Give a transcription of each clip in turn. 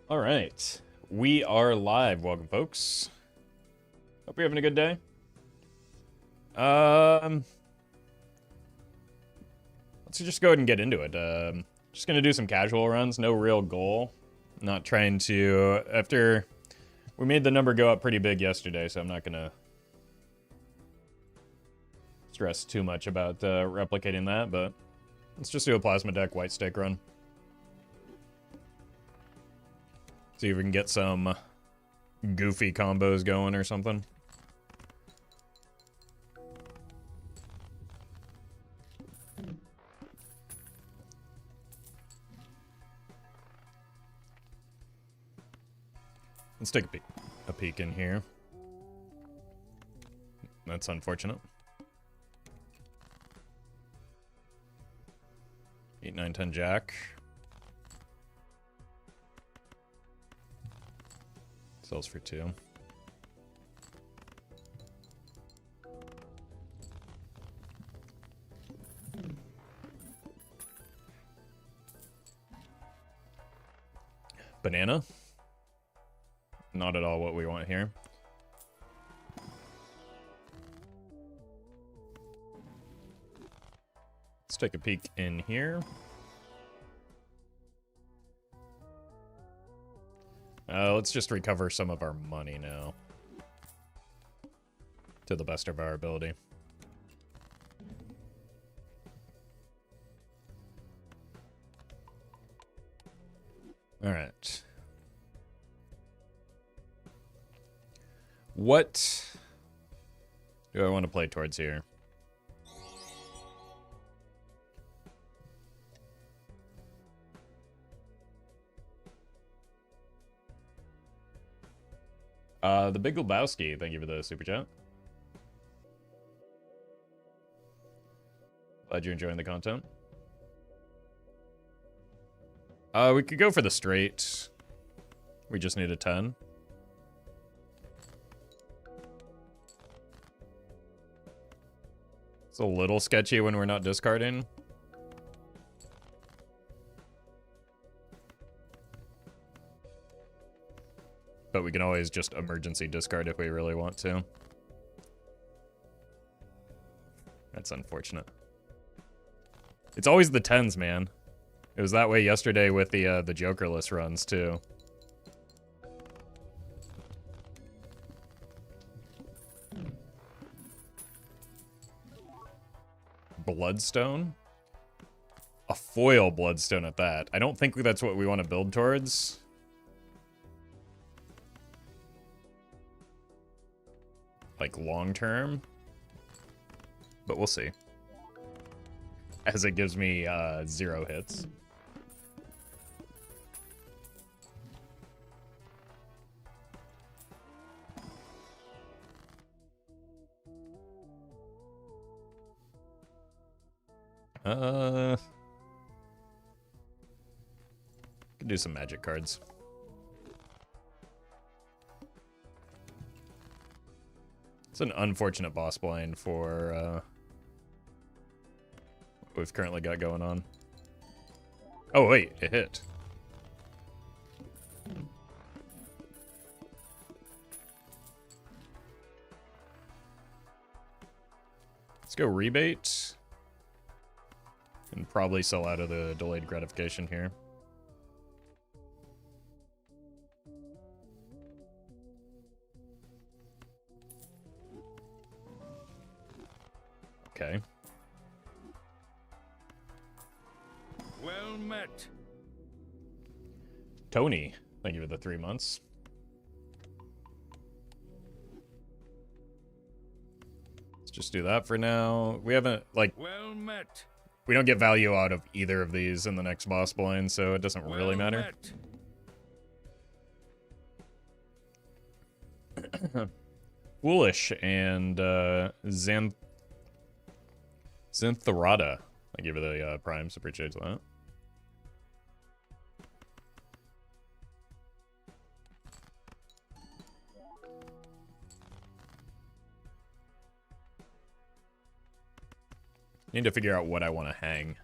All right, we are live. Welcome, folks. Hope you're having a good day. Let's just go ahead and get into it. Just gonna do some casual runs, no real goal. Not trying to. After we made the number go up pretty big yesterday, so I'm not gonna stress too much about replicating that. But let's just do a plasma deck white stick run. See if we can get some goofy combos going or something. Let's take a peek in here. That's unfortunate. 8, 9, 10 jack. Sells for 2. Banana. Not at all what we want here. Let's take a peek in here. Let's just recover some of our money now. To the best of our ability. Alright. What do I want to play towards here? The Big Lebowski, thank you for the super chat. Glad you're enjoying the content. We could go for the straight. We just need a 10. It's a little sketchy when we're not discarding. But we can always just emergency discard if we really want to. That's unfortunate. It's always the 10s, man. It was that way yesterday with the Jokerless runs, too. Bloodstone? A foil Bloodstone at that. I don't think that's what we want to build towards. Like, long term. But we'll see. As it gives me 0 hits. Could do some magic cards. It's an unfortunate boss blind for what we've currently got going on. Oh wait, it hit. Let's go rebate. And probably sell out of the delayed gratification here. Okay. Well met. Tony, thank you for the 3 months. Let's just do that for now. We haven't, like... Well met. We don't get value out of either of these in the next boss blind, so it doesn't really matter. Foolish and Xantharada. I give it the primes. Appreciate that. Need to figure out what I want to hang.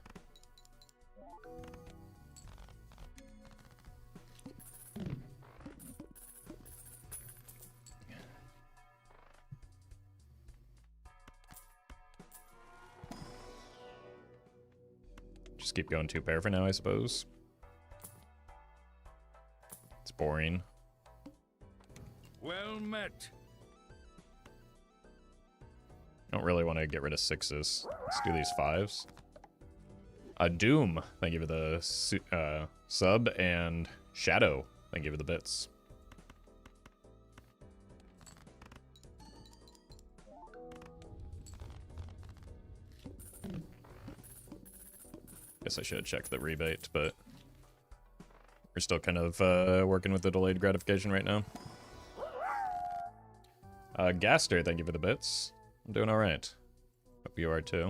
Just keep going 2 pair for now, I suppose. It's boring. Well met. Don't really want to get rid of 6s. Let's do these 5s. Doom, thank you for the sub, and Shadow, thank you for the bits. Guess I should have checked the rebate, but we're still kind of working with the delayed gratification right now. Gaster, thank you for the bits. I'm doing alright. Hope you are too.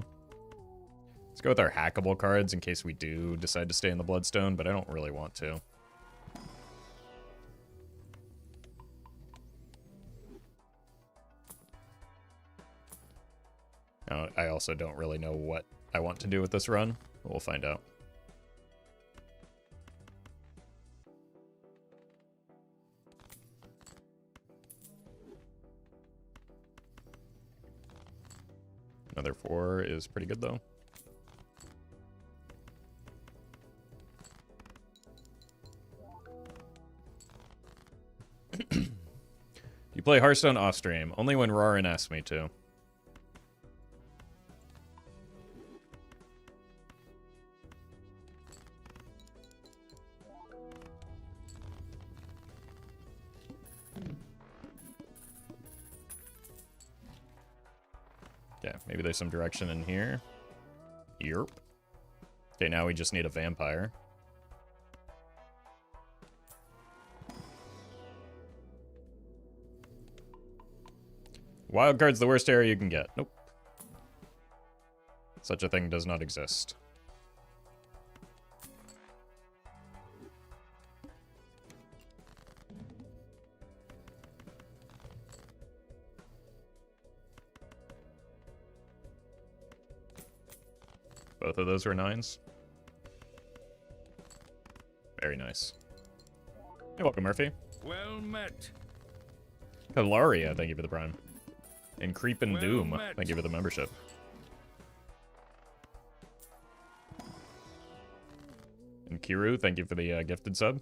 Let's go with our hackable cards in case we do decide to stay in the Bloodstone, but I don't really want to. I also don't really know what I want to do with this run. We'll find out. Another 4 is pretty good, though. You play Hearthstone off-stream. Only when Rorin asks me to. Yeah, maybe there's some direction in here. Yerp. Okay, now we just need a vampire. Wildcard's the worst area you can get. Nope. Such a thing does not exist. Both of those were 9s. Very nice. Hey, welcome, Murphy. Well met. Hilaria, thank you for the prime. And Creepin' Well Doom, met. thank you for the membership. And Kiru, thank you for the gifted sub.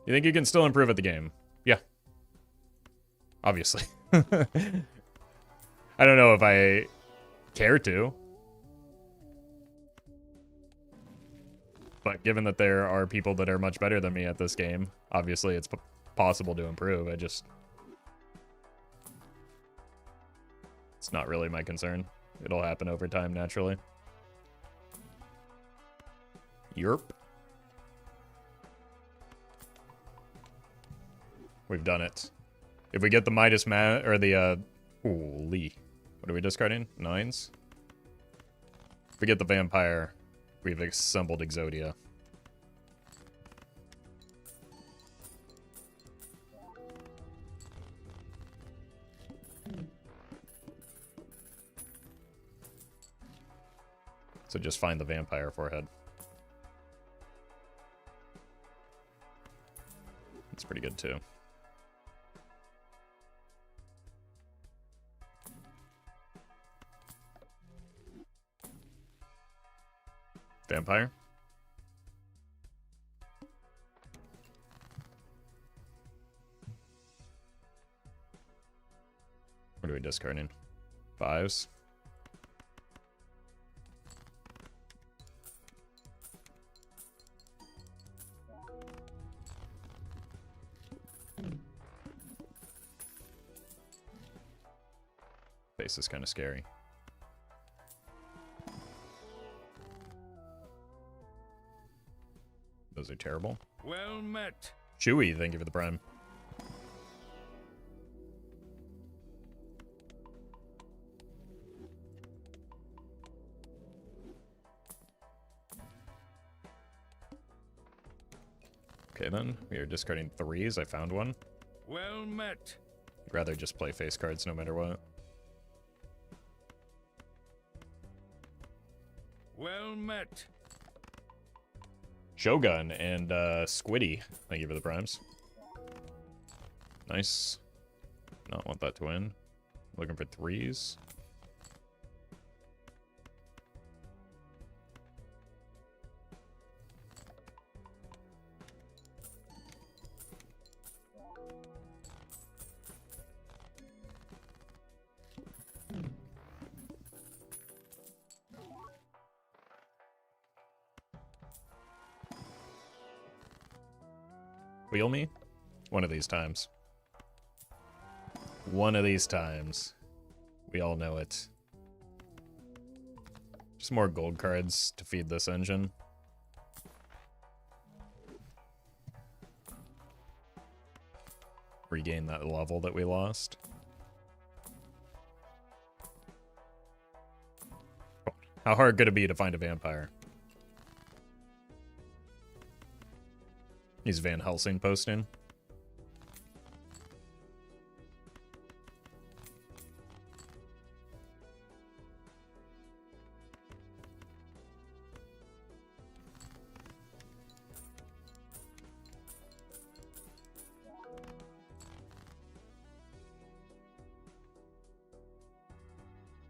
You think you can still improve at the game? Yeah. Obviously. I don't know if I care to. But given that there are people that are much better than me at this game, obviously it's possible to improve. It's not really my concern. It'll happen over time, naturally. Yerp. We've done it. If we get the Midas or the, holy. What are we discarding? 9s? If we get the Vampire, we've assembled Exodia. So just find the Vampire forehead. That's pretty good too. Vampire. What are we discarding? 5s. Face is kind of scary. Those are terrible. Well met. Chewy, thank you for the prime. Okay then, we are discarding 3s. I found one. Well met. I'd rather just play face cards no matter what. Well met. Shogun and Squiddy, thank you for the primes. Nice. Not want that to win. Looking for 3s. Wheel me? One of these times. One of these times. We all know it. Just more gold cards to feed this engine. Regain that level that we lost. How hard could it be to find a vampire? He's Van Helsing posting.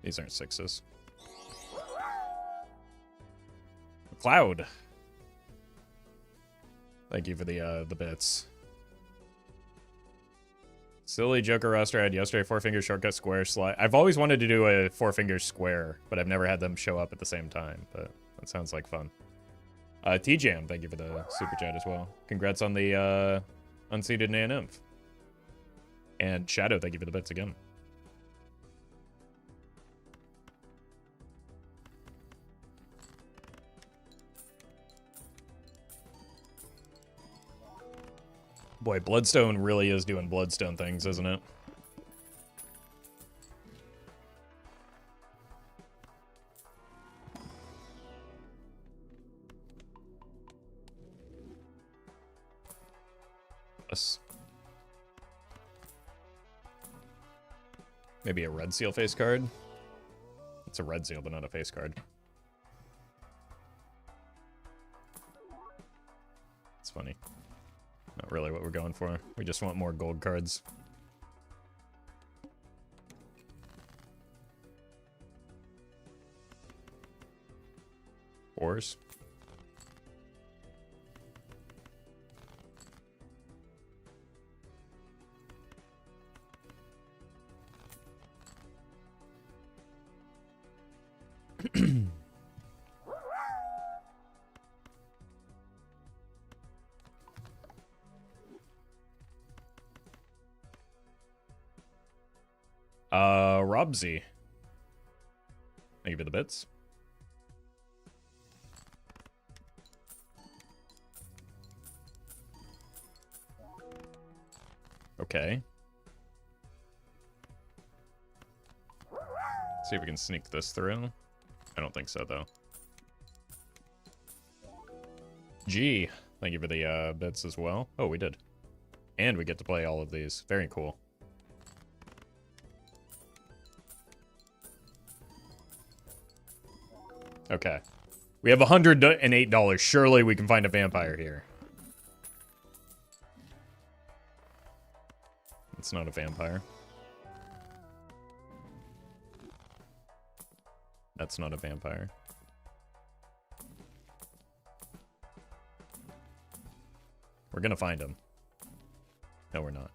These aren't sixes. Cloud. Thank you for the bits. Silly Joker roster I had yesterday. 4-finger shortcut square slide. I've always wanted to do a 4-finger square, but I've never had them show up at the same time. But that sounds like fun. T-Jam, thank you for the super chat as well. Congrats on the unseated naninf. And Shadow, thank you for the bits again. Boy, Bloodstone really is doing Bloodstone things, isn't it? Yes. Maybe a red seal face card? It's a red seal, but not a face card. It's funny. Not really what we're going for. We just want more gold cards. Fours. Robsy. Thank you for the bits. Okay. See if we can sneak this through. I don't think so, though. G. Thank you for the bits as well. Oh, we did. And we get to play all of these. Very cool. Okay. We have $108. Surely we can find a vampire here. It's not a vampire. That's not a vampire. We're gonna find him. No, we're not.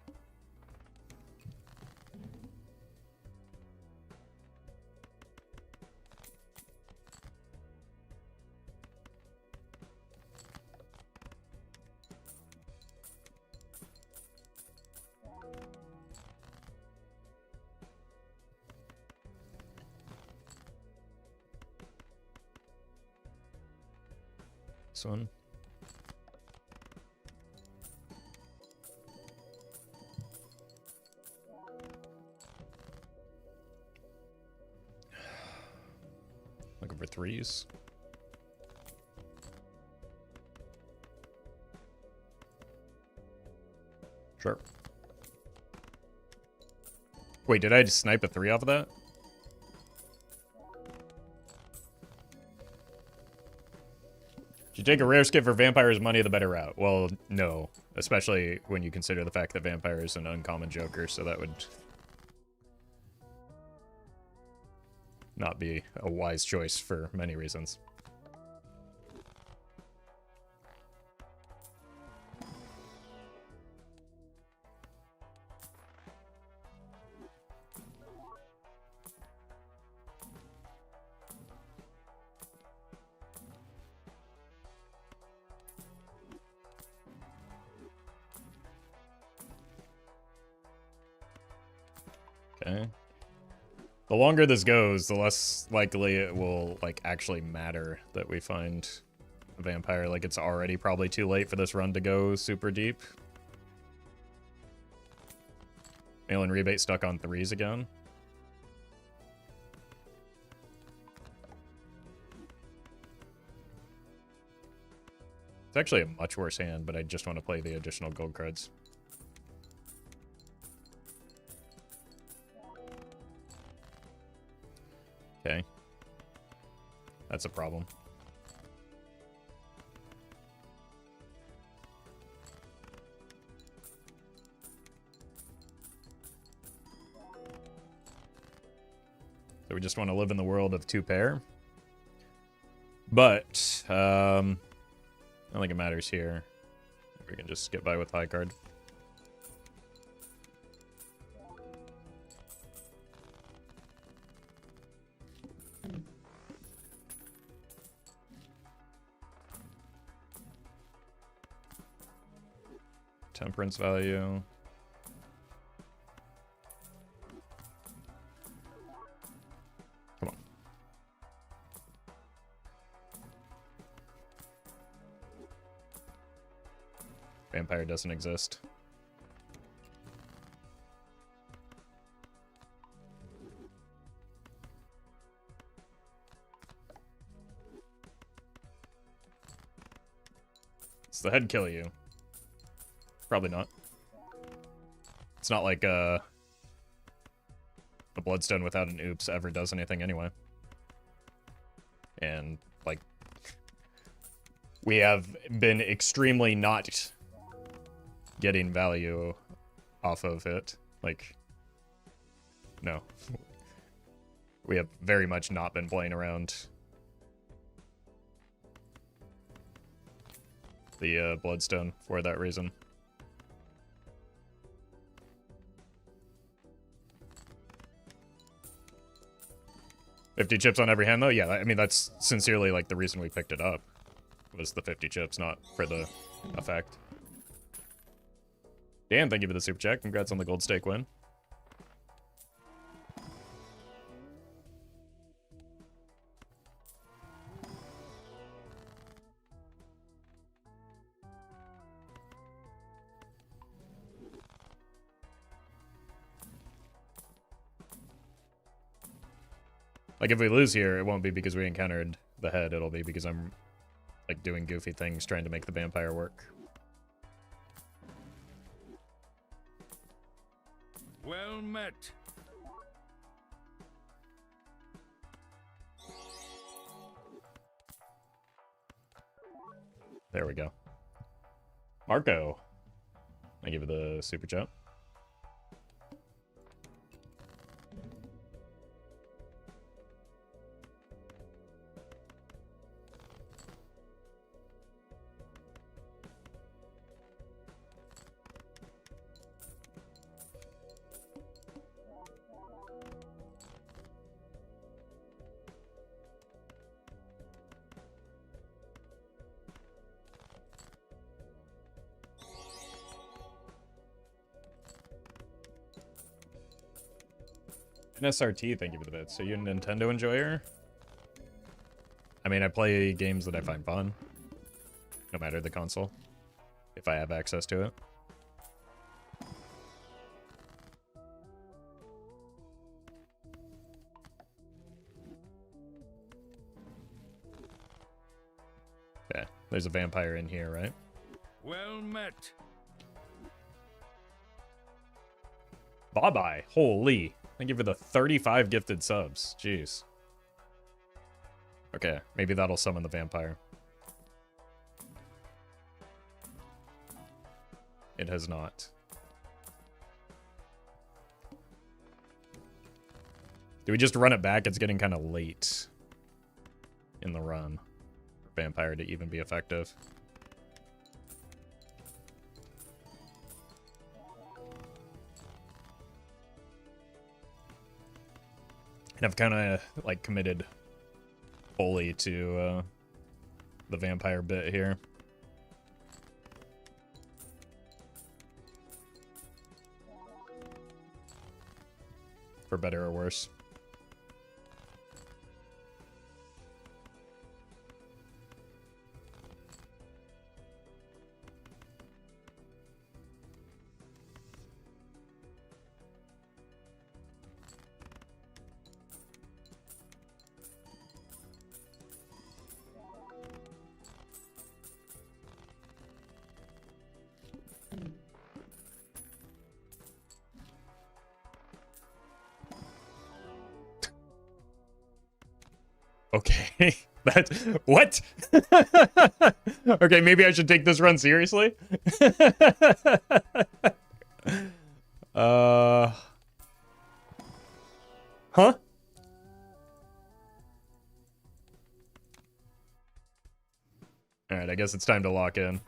This one. Looking for threes. Sure. Wait, did I just snipe a 3 off of that? If you take a rare skip for Vampire's money, the better route. Well, no. Especially when you consider the fact that Vampire is an uncommon Joker, so that would not be a wise choice for many reasons. Okay. The longer this goes, the less likely it will, like, actually matter that we find a vampire. Like, it's already probably too late for this run to go super deep. Mail-in rebate stuck on 3s again. It's actually a much worse hand, but I just want to play the additional gold cards. Okay. That's a problem. So we just want to live in the world of 2 pair. But, I don't think it matters here. We can just get by with high card. Temperance value. Come on. Vampire doesn't exist. Does the head kill you? Probably not. It's not like the Bloodstone without an oops ever does anything anyway. And, like, we have been extremely not getting value off of it. Like, no. We have very much not been playing around the Bloodstone for that reason. 50 chips on every hand, though? Yeah, I mean, that's sincerely, like, the reason we picked it up. Was the 50 chips, not for the effect. Dan, thank you for the super chat. Congrats on the gold stake win. Like, if we lose here, it won't be because we encountered the head. It'll be because I'm, like, doing goofy things trying to make the vampire work. Well met. There we go. Marco. Thank you for the super chat. An SRT, thank you for the bits. So you a Nintendo enjoyer? I mean, I play games that I find fun. No matter the console. If I have access to it. Yeah, there's a vampire in here, right? Well met. Bye-bye. Holy. Thank you for the 35 gifted subs. Jeez. Okay, maybe that'll summon the vampire. It has not. Do we just run it back? It's getting kind of late in the run for vampire to even be effective. And I've kind of, like, committed fully to the vampire bit here. for better or worse. Okay, that what? Okay, maybe I should take this run seriously. Huh? All right, I guess it's time to lock in.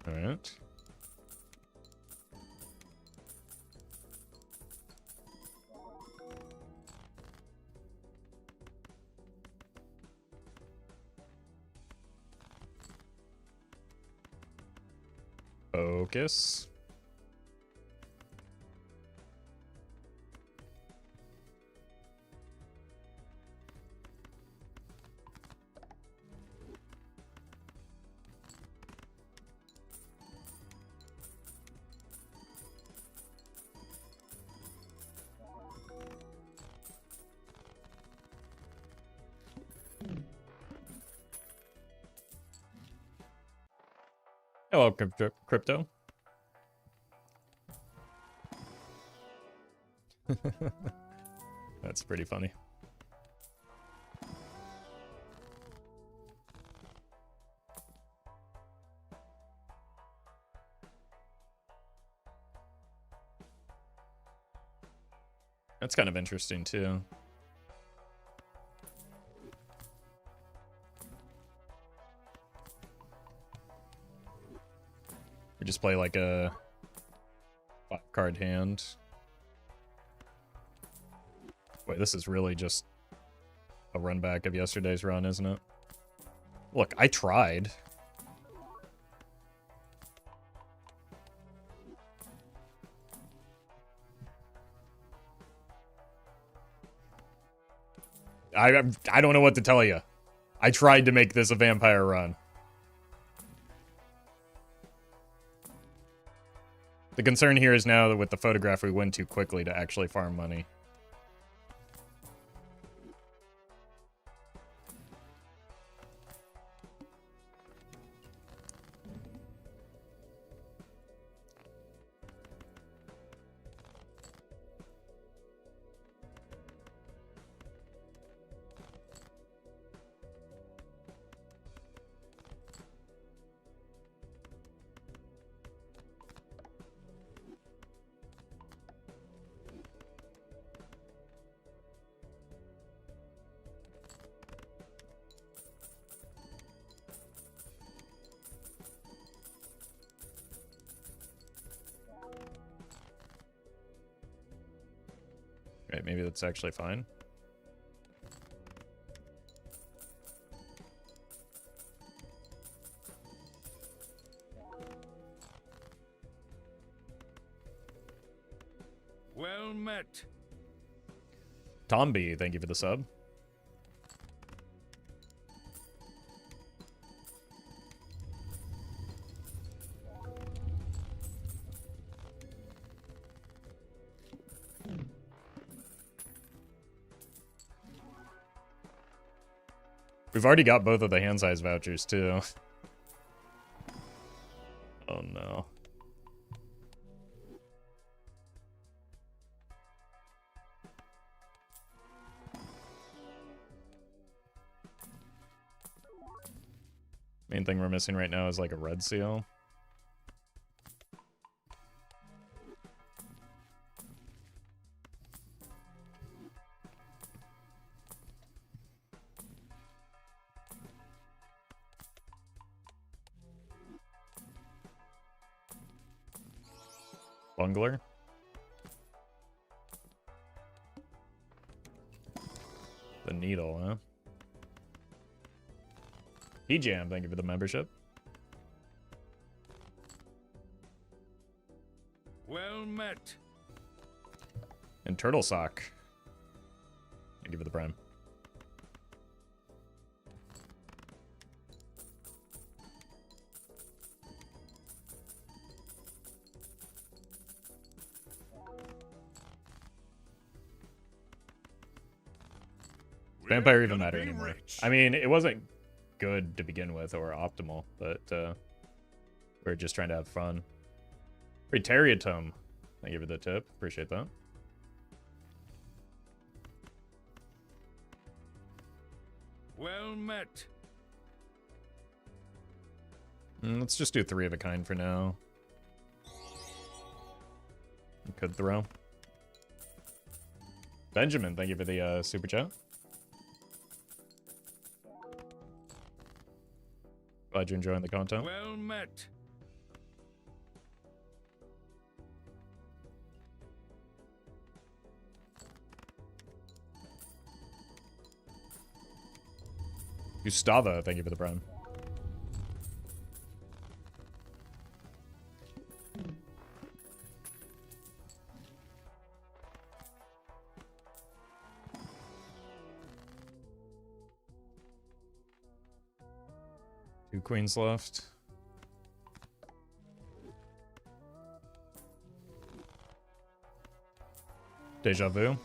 All right. Focus. Hello, crypto. That's pretty funny. That's kind of interesting too. We just play like a 5-card hand. Wait, this is really just a run back of yesterday's run, isn't it? Look, I tried. I don't know what to tell you. I tried to make this a vampire run. The concern here is now that with the photograph we win too quickly to actually farm money. Right, maybe that's actually fine. Well met. Tomby, thank you for the sub. We've already got both of the hand size vouchers, too. Oh, no. Main thing we're missing right now is like a red seal. Bungler. The Needle, huh? Jam, thank you for the membership. Well met. And Turtle Sock. Thank you for the prime. Vampire even matter anymore? Rich. I mean, it wasn't good to begin with or optimal, but we're just trying to have fun. Pretariatum. Thank you for the tip. Appreciate that. Well met. Let's just do 3 of a kind for now. You could throw. Benjamin, thank you for the super chat. Glad you're enjoying the content. Well met. Gustava, thank you for the prime. Two queens left. Deja vu.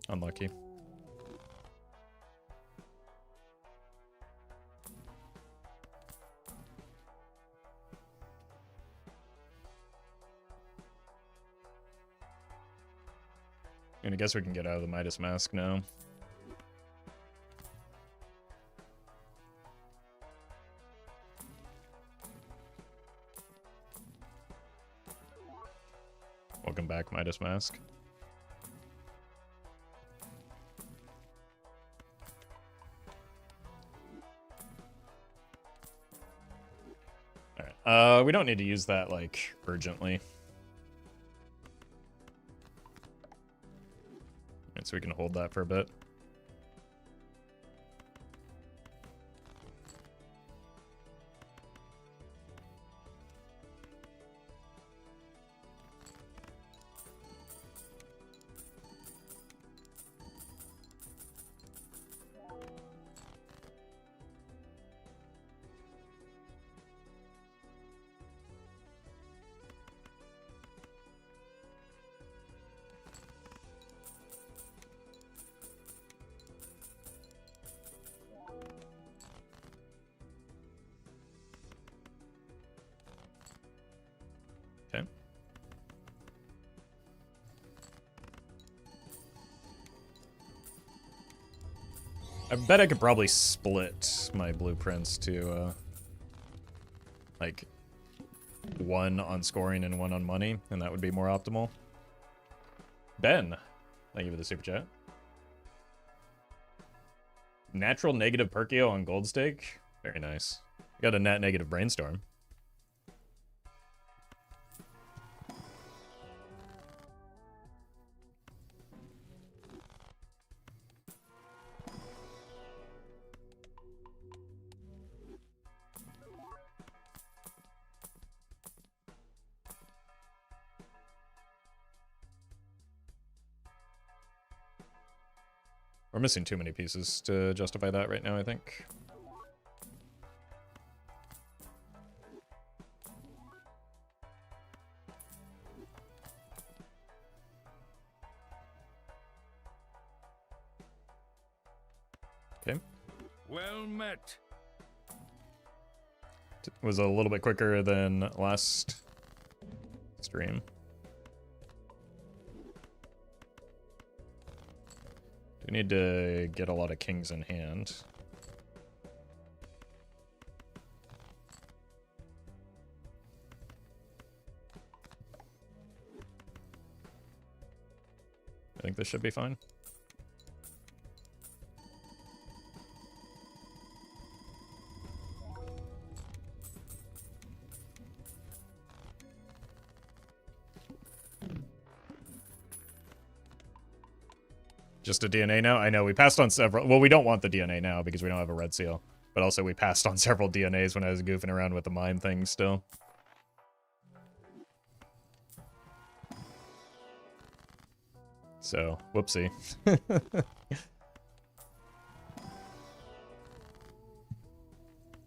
Unlucky. And I guess we can get out of the Midas Mask now. Welcome back, Midas Mask. Alright, we don't need to use that, like, urgently. Alright, so we can hold that for a bit. Okay. I bet I could probably split my blueprints to, like, 1 on scoring and 1 on money, and that would be more optimal. Ben, thank you for the super chat. Natural negative Perkio on Gold Stake. Very nice. Got a net negative Brainstorm. We're missing too many pieces to justify that right now, I think. Okay. Well met. Was a little bit quicker than last stream. Do need to get a lot of kings in hand. I think this should be fine. Just a DNA now? I know, we passed on several... Well, we don't want the DNA now because we don't have a red seal. But also we passed on several DNAs when I was goofing around with the mime thing still. So, whoopsie.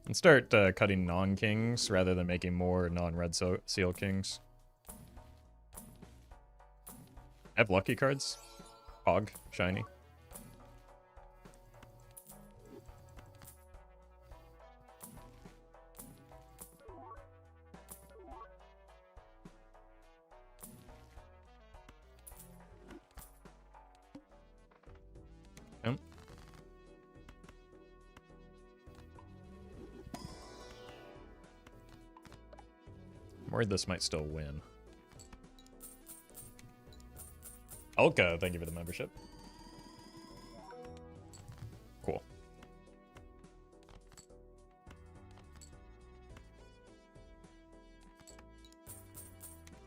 And start cutting non-kings rather than making more non-red seal kings. I have lucky cards. Hog, shiny. Yep. I'm worried this might still win. Elka, thank you for the membership. Cool.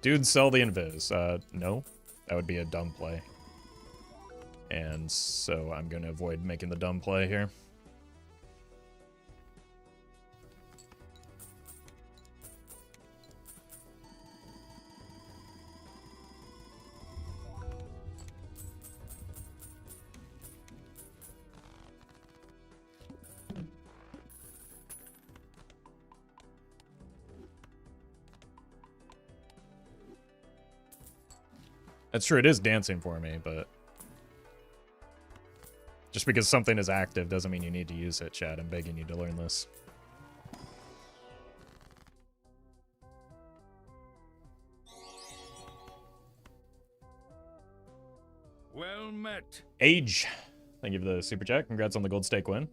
Dude, sell the invis. No. That would be a dumb play. And so I'm going to avoid making the dumb play here. That's true, it is dancing for me, but... Just because something is active doesn't mean you need to use it, chat. I'm begging you to learn this. Well met. Age. Thank you for the super chat. Congrats on the gold stake win.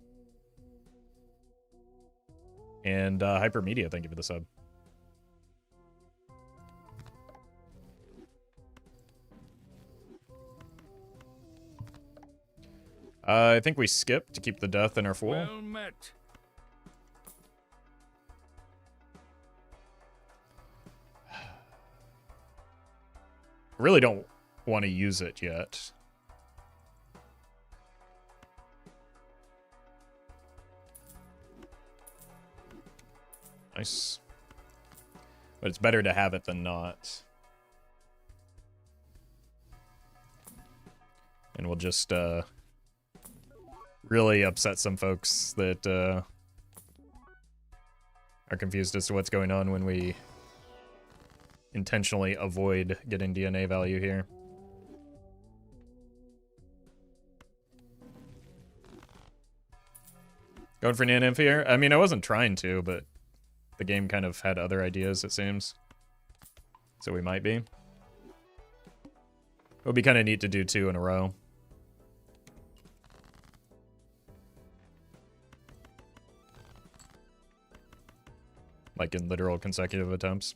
And Hypermedia, thank you for the sub. I think we skip to keep the death in our fool. Well met. Really don't want to use it yet. Nice. But it's better to have it than not. And we'll just really upset some folks that are confused as to what's going on when we intentionally avoid getting DNA value here. Going for naninf here? I mean, I wasn't trying to, but the game kind of had other ideas, it seems. So we might be. It would be kind of neat to do 2 in a row. Like in literal consecutive attempts.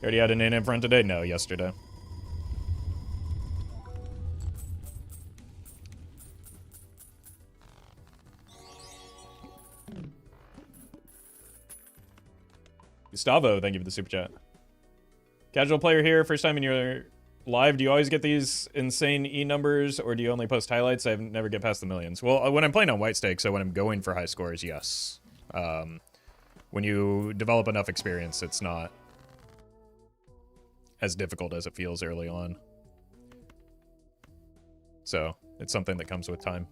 You already had a naninf run today? No, yesterday. Gustavo, thank you for the super chat. Casual player here, first time in your live. Do you always get these insane E numbers, or do you only post highlights? I never get past the millions. Well, when I'm playing on white stake, so when I'm going for high scores, yes. When you develop enough experience, it's not as difficult as it feels early on. So, it's something that comes with time.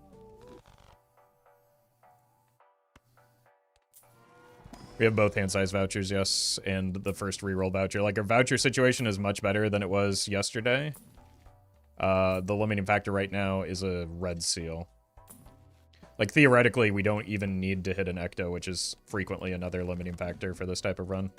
We have both hand size vouchers, yes, and the first reroll voucher. Like, our voucher situation is much better than it was yesterday. The limiting factor right now is a red seal. Like, theoretically, we don't even need to hit an ecto, which is frequently another limiting factor for this type of run.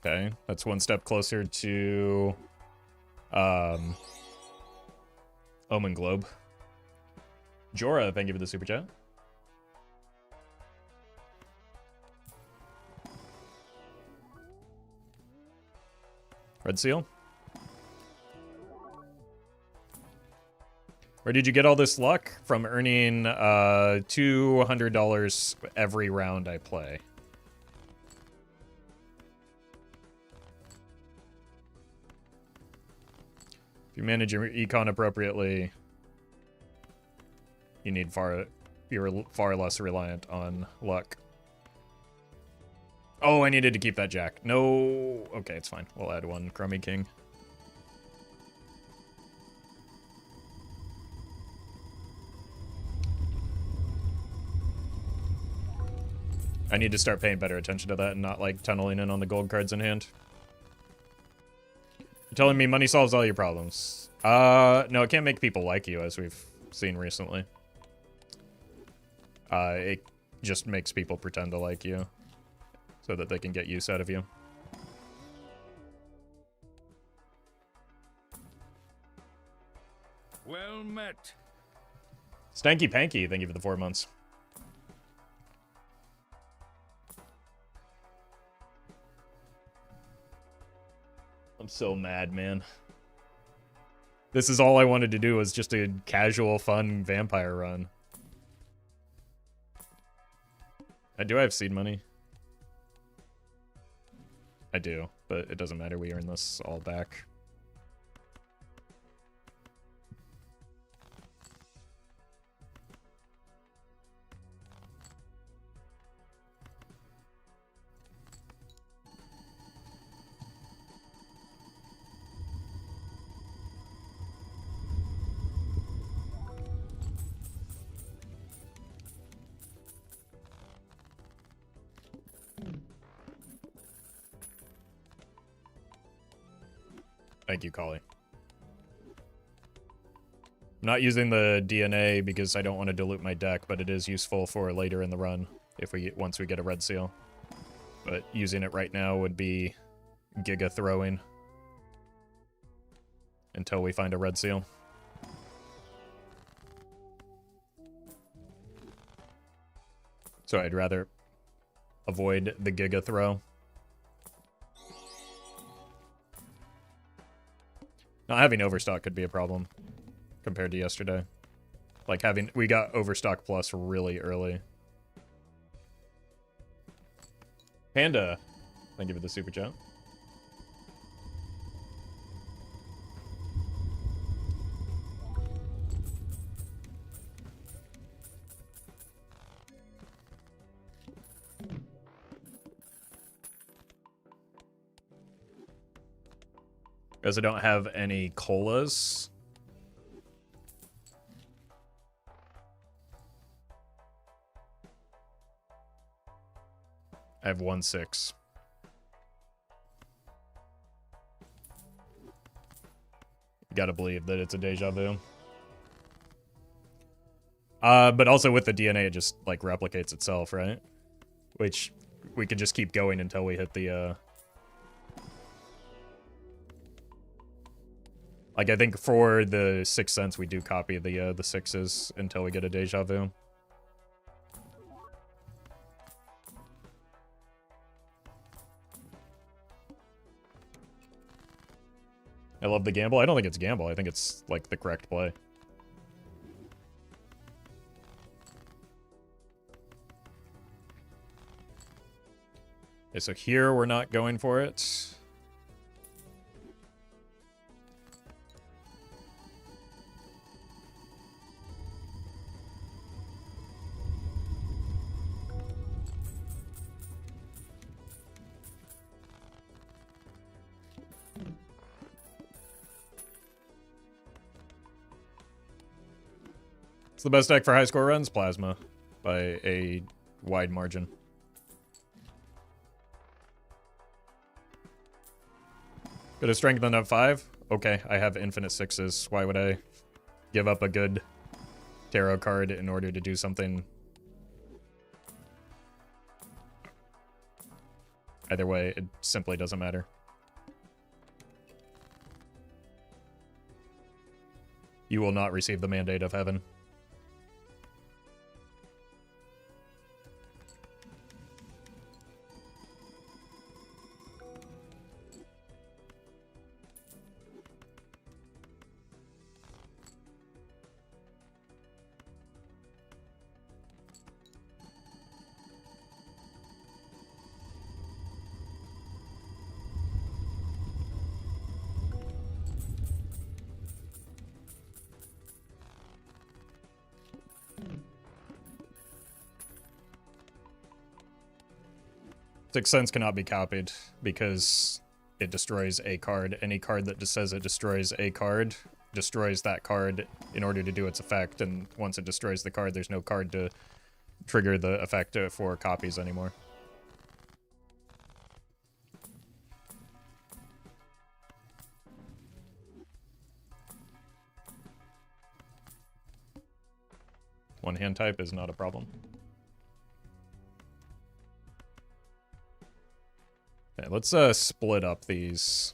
Okay, that's one step closer to Omen Globe. Jorah, thank you for the super chat. Red Seal. Where did you get all this luck? From earning $200 every round I play. If you manage your econ appropriately, you're far less reliant on luck. Oh, I needed to keep that jack. No. Okay, it's fine. We'll add one Crummy King. I need to start paying better attention to that and not, like, tunneling in on the gold cards in hand. You're telling me money solves all your problems. No, it can't make people like you, as we've seen recently. It just makes people pretend to like you so that they can get use out of you. Well met. Stanky Panky, thank you for the 4 months. I'm so mad, man. This is all I wanted to do, was just a casual, fun vampire run. Do I have seed money? I do, but it doesn't matter. We earn this all back. Thank you, Collie. I'm not using the DNA because I don't want to dilute my deck, but it is useful for later in the run once we get a red seal. But using it right now would be giga throwing until we find a red seal. So I'd rather avoid the giga throw. Not having overstock could be a problem compared to yesterday. Like we got overstock plus really early. Panda, thank you for the super chat. Because I don't have any colas. I have 1-6. You gotta believe that it's a deja vu. But also with the DNA, it just, like, replicates itself, right? Which we could just keep going until we hit the, Like, I think for the 6th Sense, we do copy the 6s until we get a deja vu. I love the gamble. I don't think it's gamble. I think it's, like, the correct play. Okay, so here we're not going for it. The best deck for high score runs, Plasma, by a wide margin. Could have strengthened up 5. Okay, I have infinite 6s. Why would I give up a good tarot card in order to do something? Either way, it simply doesn't matter. You will not receive the mandate of heaven. Sixth Sense cannot be copied because it destroys a card. Any card that just says it destroys a card destroys that card in order to do its effect, and once it destroys the card, there's no card to trigger the effect for copies anymore. One hand type is not a problem. Okay, let's split up these.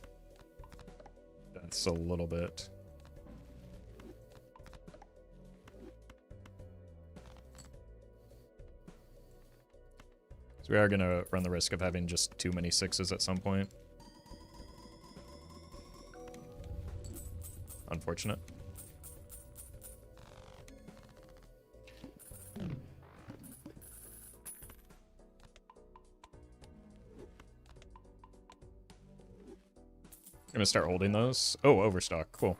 That's a little bit. So we are going to run the risk of having just too many 6s at some point. Unfortunate. I'm gonna start holding those. Oh, overstock. Cool.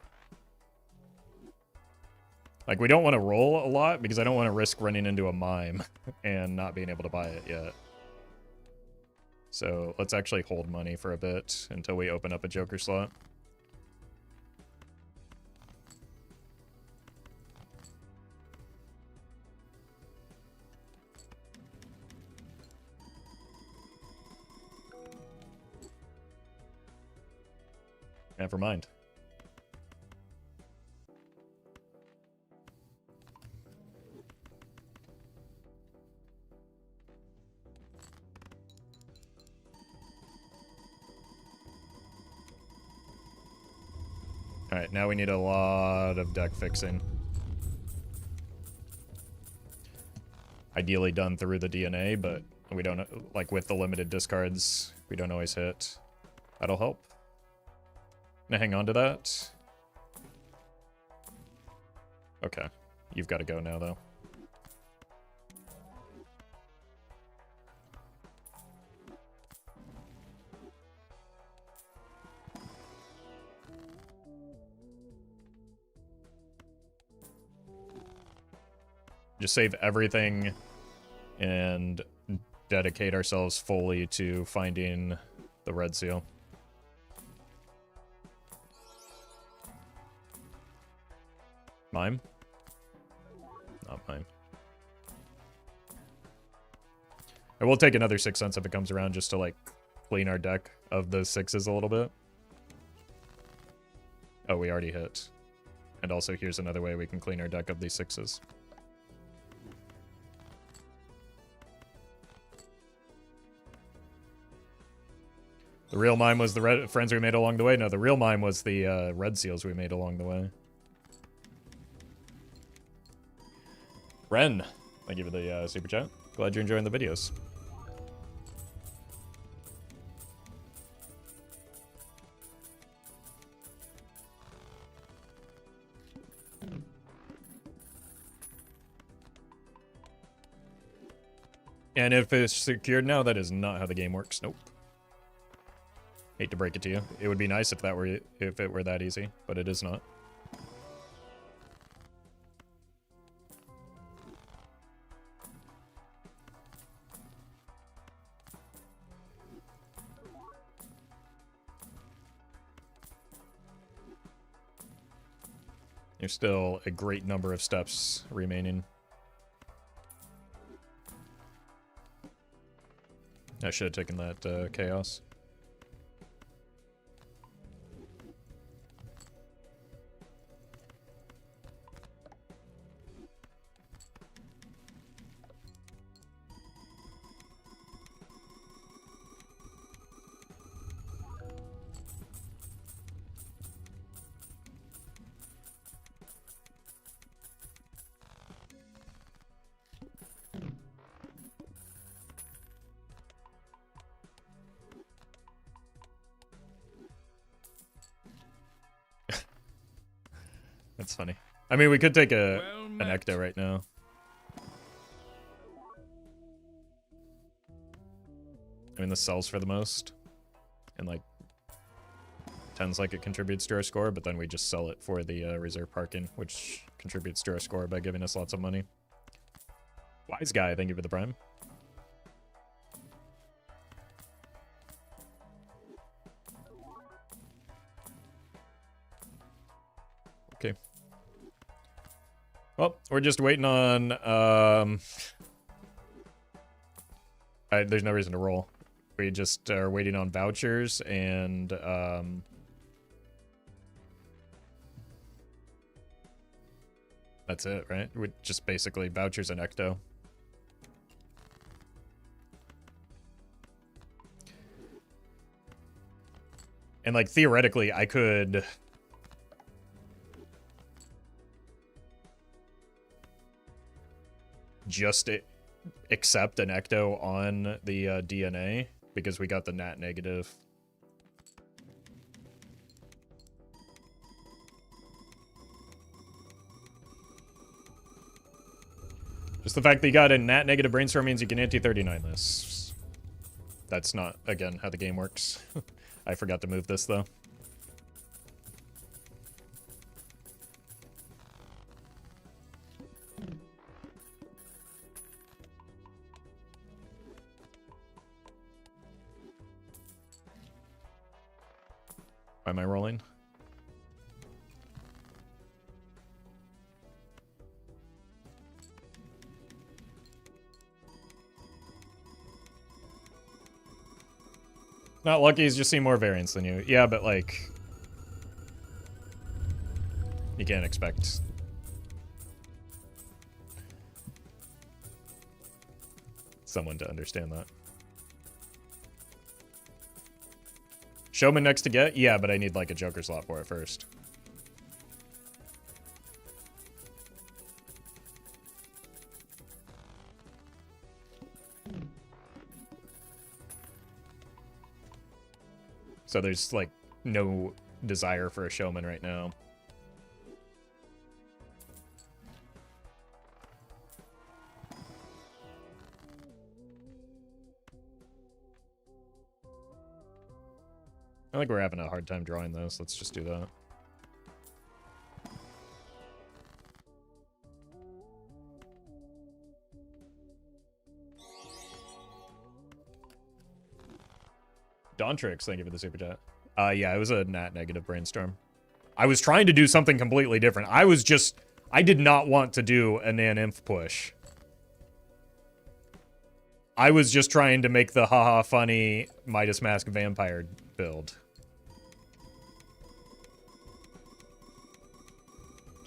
Like, we don't want to roll a lot because I don't want to risk running into a mime and not being able to buy it yet. So let's actually hold money for a bit until we open up a Joker slot. Never mind. Alright, now we need a lot of deck fixing. Ideally done through the DNA, but we don't, like with the limited discards, we don't always hit. That'll help. Gonna hang on to that. Okay, you've got to go now, though. Just save everything and dedicate ourselves fully to finding the red seal. Mime? Not mime. I will take another 6 cents if it comes around just to, like, clean our deck of those 6s a little bit. Oh, we already hit. And also, here's another way we can clean our deck of these 6s. The real mime was the red friends we made along the way? No, the real mime was the red seals we made along the way. Ren, thank you for the super chat. Glad you're enjoying the videos. And if it's secured now, that is not how the game works. Nope. Hate to break it to you. It would be nice if it were that easy, but it is not. There's still a great number of steps remaining. I should have taken that chaos. That's funny. I mean, we could take Well an met. Ecto right now. I mean, this sells for the most. And, like, tends like it contributes to our score, but then we just sell it for the reserve parking, which contributes to our score by giving us lots of money. Wise guy, thank you for the prime. Okay. Well, we're just waiting on, there's no reason to roll. We just are waiting on vouchers and, that's it, right? We just basically vouchers and Ecto. And, like, theoretically, I could... just accept an Ecto on the DNA, because we got the nat negative. Just the fact that you got a nat negative brainstorm means you can anti-39 this. That's not, again, how the game works. I forgot to move this, though. Why am I rolling? Not lucky, he's just seen more variants than you. Yeah, but, like... you can't expect... someone to understand that. Showman next to get? Yeah, but I need, like, a Joker slot for it first. So there's, like, no desire for a Showman right now. I think we're having a hard time drawing this. Let's just do that. Dontrix, thank you for the super chat. Yeah, it was a nat negative brainstorm. I was trying to do something completely different. I did not want to do a naninf push. I was just trying to make the haha funny Midas Mask vampire build.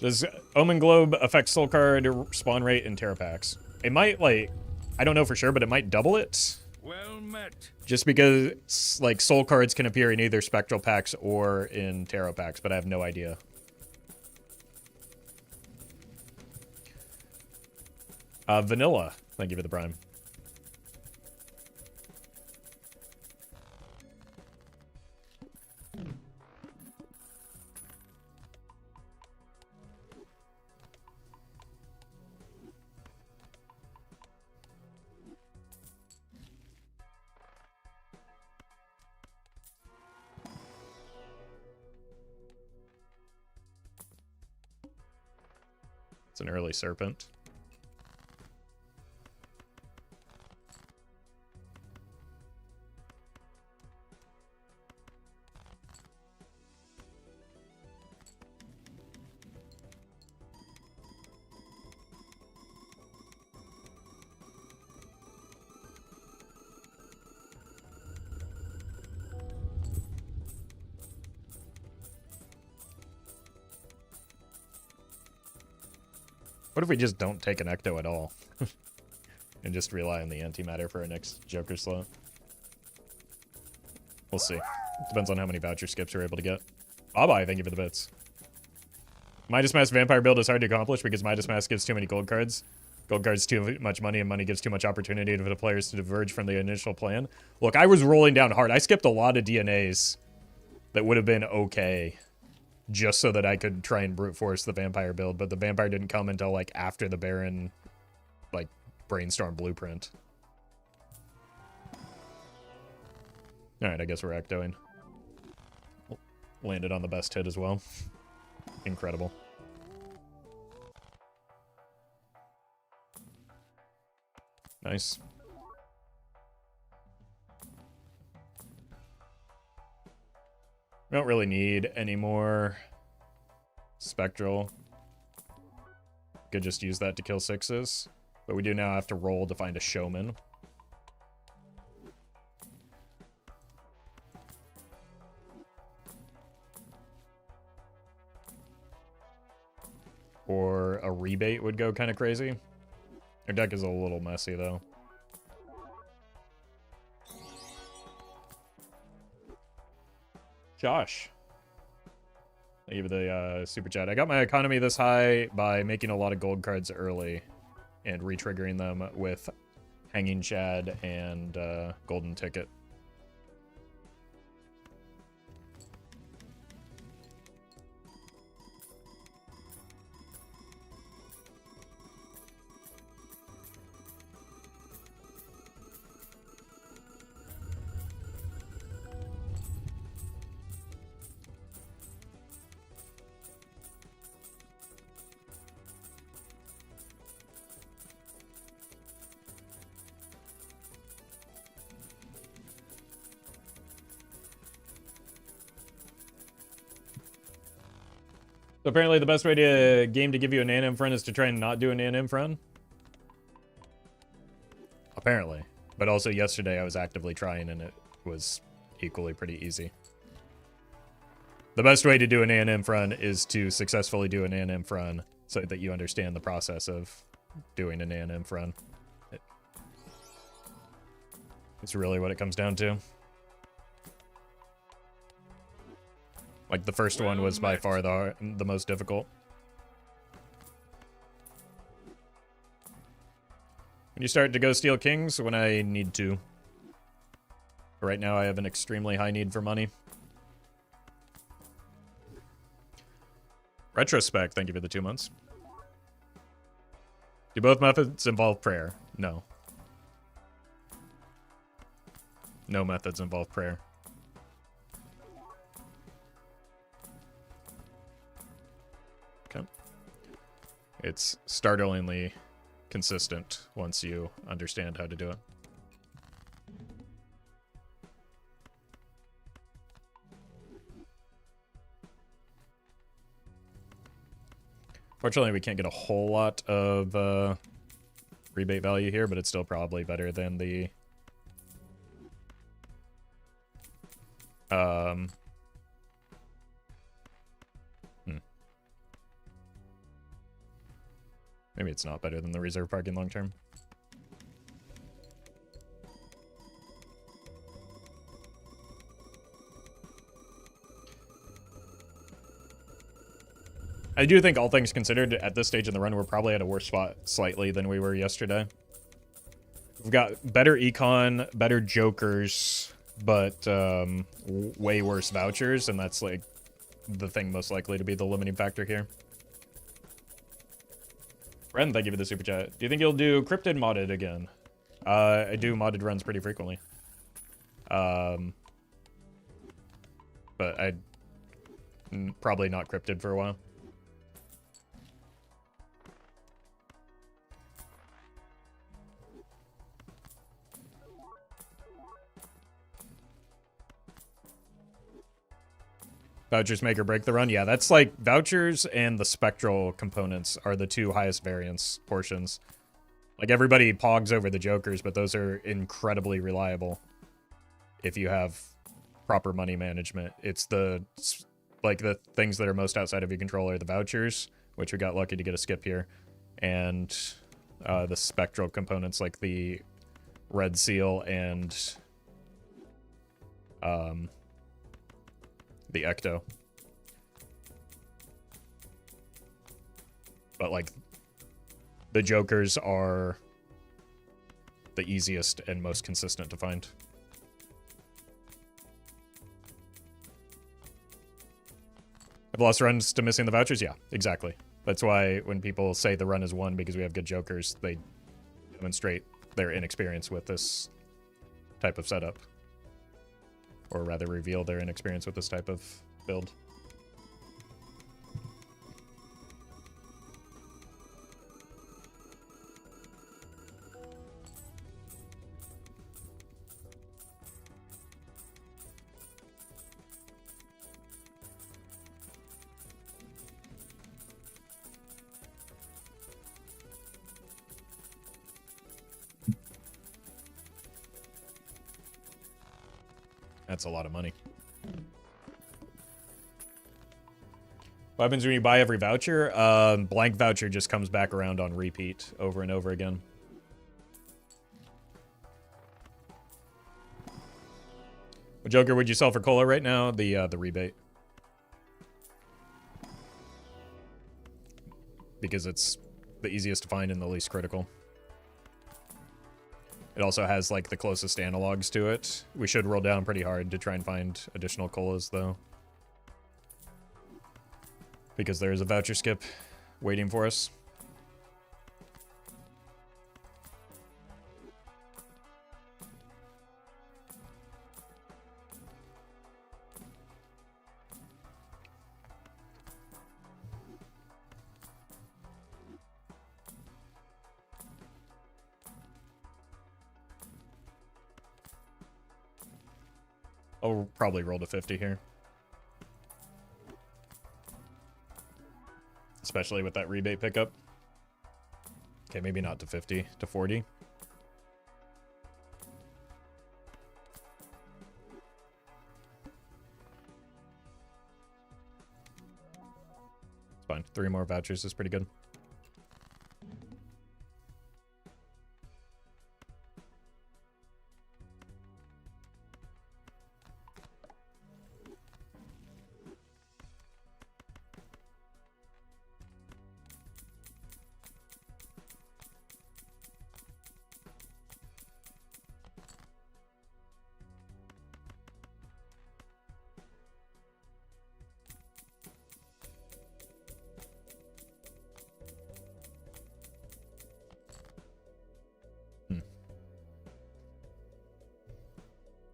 Does Omen Globe affect soul card spawn rate in Terra packs? It might, like, I don't know for sure, but it might double it. Well met. Just because, like, soul cards can appear in either spectral packs or in tarot packs, but I have no idea. Vanilla, thank you for the prime. It's an early serpent. What if we just don't take an Ecto at all? And just rely on the antimatter for our next Joker slot? We'll see. Depends on how many voucher skips we're able to get. Bye-bye, thank you for the bits. Midas Mask Vampire build is hard to accomplish because Midas Mask gives too many gold cards. Gold cards too much money, and money gives too much opportunity for the players to diverge from the initial plan. Look, I was rolling down hard. I skipped a lot of DNAs that would have been okay. just so that I could try and brute force the vampire build, but the vampire didn't come until like after the Baron like brainstorm blueprint. Alright, I guess we're ectoing. Landed on the best hit as well. Incredible. Nice. We don't really need any more spectral. Could just use that to kill 6s. But we do now have to roll to find a showman. Or a rebate would go kind of crazy. Our deck is a little messy, though. Josh. Thank you for the super chat. I got my economy this high by making a lot of gold cards early and re-triggering them with Hanging Chad and Golden Ticket. So apparently the best way to game to give you a naninf run is to try and not do a naninf run? Apparently. But also yesterday I was actively trying and it was equally pretty easy. The best way to do an naninf run is to successfully do an naninf run so that you understand the process of doing a naninf run. It's really what it comes down to. Like, the first one was by far the most difficult. When you start to go steal kings? When I need to. Right now I have an extremely high need for money. Retrospect, thank you for the 2 months. Do both methods involve prayer? No. No methods involve prayer. It's startlingly consistent once you understand how to do it. Fortunately, we can't get a whole lot of rebate value here, but it's still probably better than the maybe it's not better than the reserve parking long term. I do think all things considered, at this stage in the run, we're probably at a worse spot slightly than we were yesterday. We've got better econ, better jokers, but way worse vouchers, and that's like the thing most likely to be the limiting factor here. Ren, thank you for the super chat. Do you think you'll do cryptid modded again? I do modded runs pretty frequently. But I'd probably not cryptid for a while. Vouchers make or break the run? Yeah, that's like vouchers and the spectral components are the two highest variance portions. Like everybody pogs over the jokers, but those are incredibly reliable if you have proper money management. It's the things that are most outside of your control are the vouchers, which we got lucky to get a skip here, and the spectral components like the red seal and the ecto. But like the jokers are the easiest and most consistent to find. I've lost runs to missing the vouchers? Yeah, exactly. That's why when people say the run is won because we have good jokers, they demonstrate their inexperience with this type of setup. Or rather reveal their inexperience with this type of build. That's a lot of money. What happens when you buy every voucher? Blank voucher just comes back around on repeat over and over again. What Joker would you sell for cola right now? The rebate. Because it's the easiest to find and the least critical. It also has, like, the closest analogs to it. We should roll down pretty hard to try and find additional colas, though. Because there is a voucher skip waiting for us. I'll probably roll to 50 here. Especially with that rebate pickup. Okay, maybe not to 50, to 40. It's fine. 3 more vouchers is pretty good.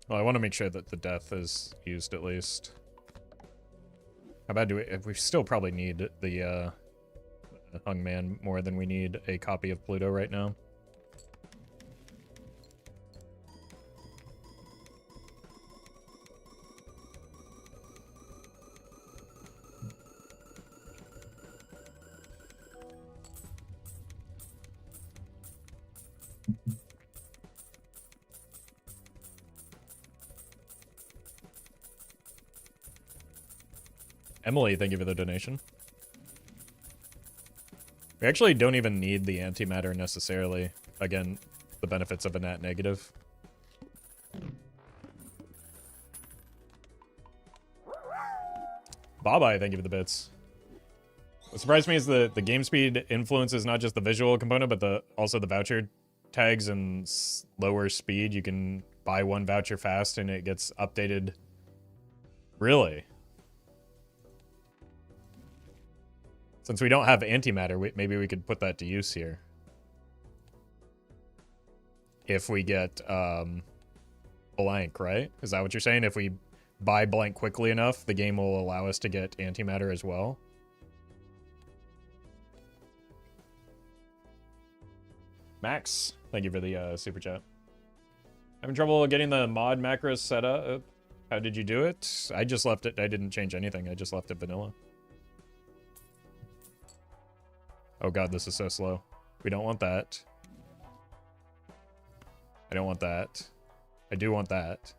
Well, I want to make sure that the death is used at least. How bad do we still probably need the hung man more than we need a copy of Pluto right now. Emily, thank you for the donation. We actually don't even need the antimatter necessarily. Again, the benefits of a nat negative. Bye-bye, thank you for the bits. What surprised me is the game speed influences not just the visual component, but also the voucher tags and lower speed. You can buy one voucher fast and it gets updated. Really? Since we don't have antimatter, maybe we could put that to use here. If we get blank, right? Is that what you're saying? If we buy blank quickly enough, the game will allow us to get antimatter as well? Max, thank you for the super chat. Having trouble getting the mod macros set up. How did you do it? I just left it. I didn't change anything. I just left it vanilla. Oh god, this is so slow. We don't want that. I don't want that. I do want that.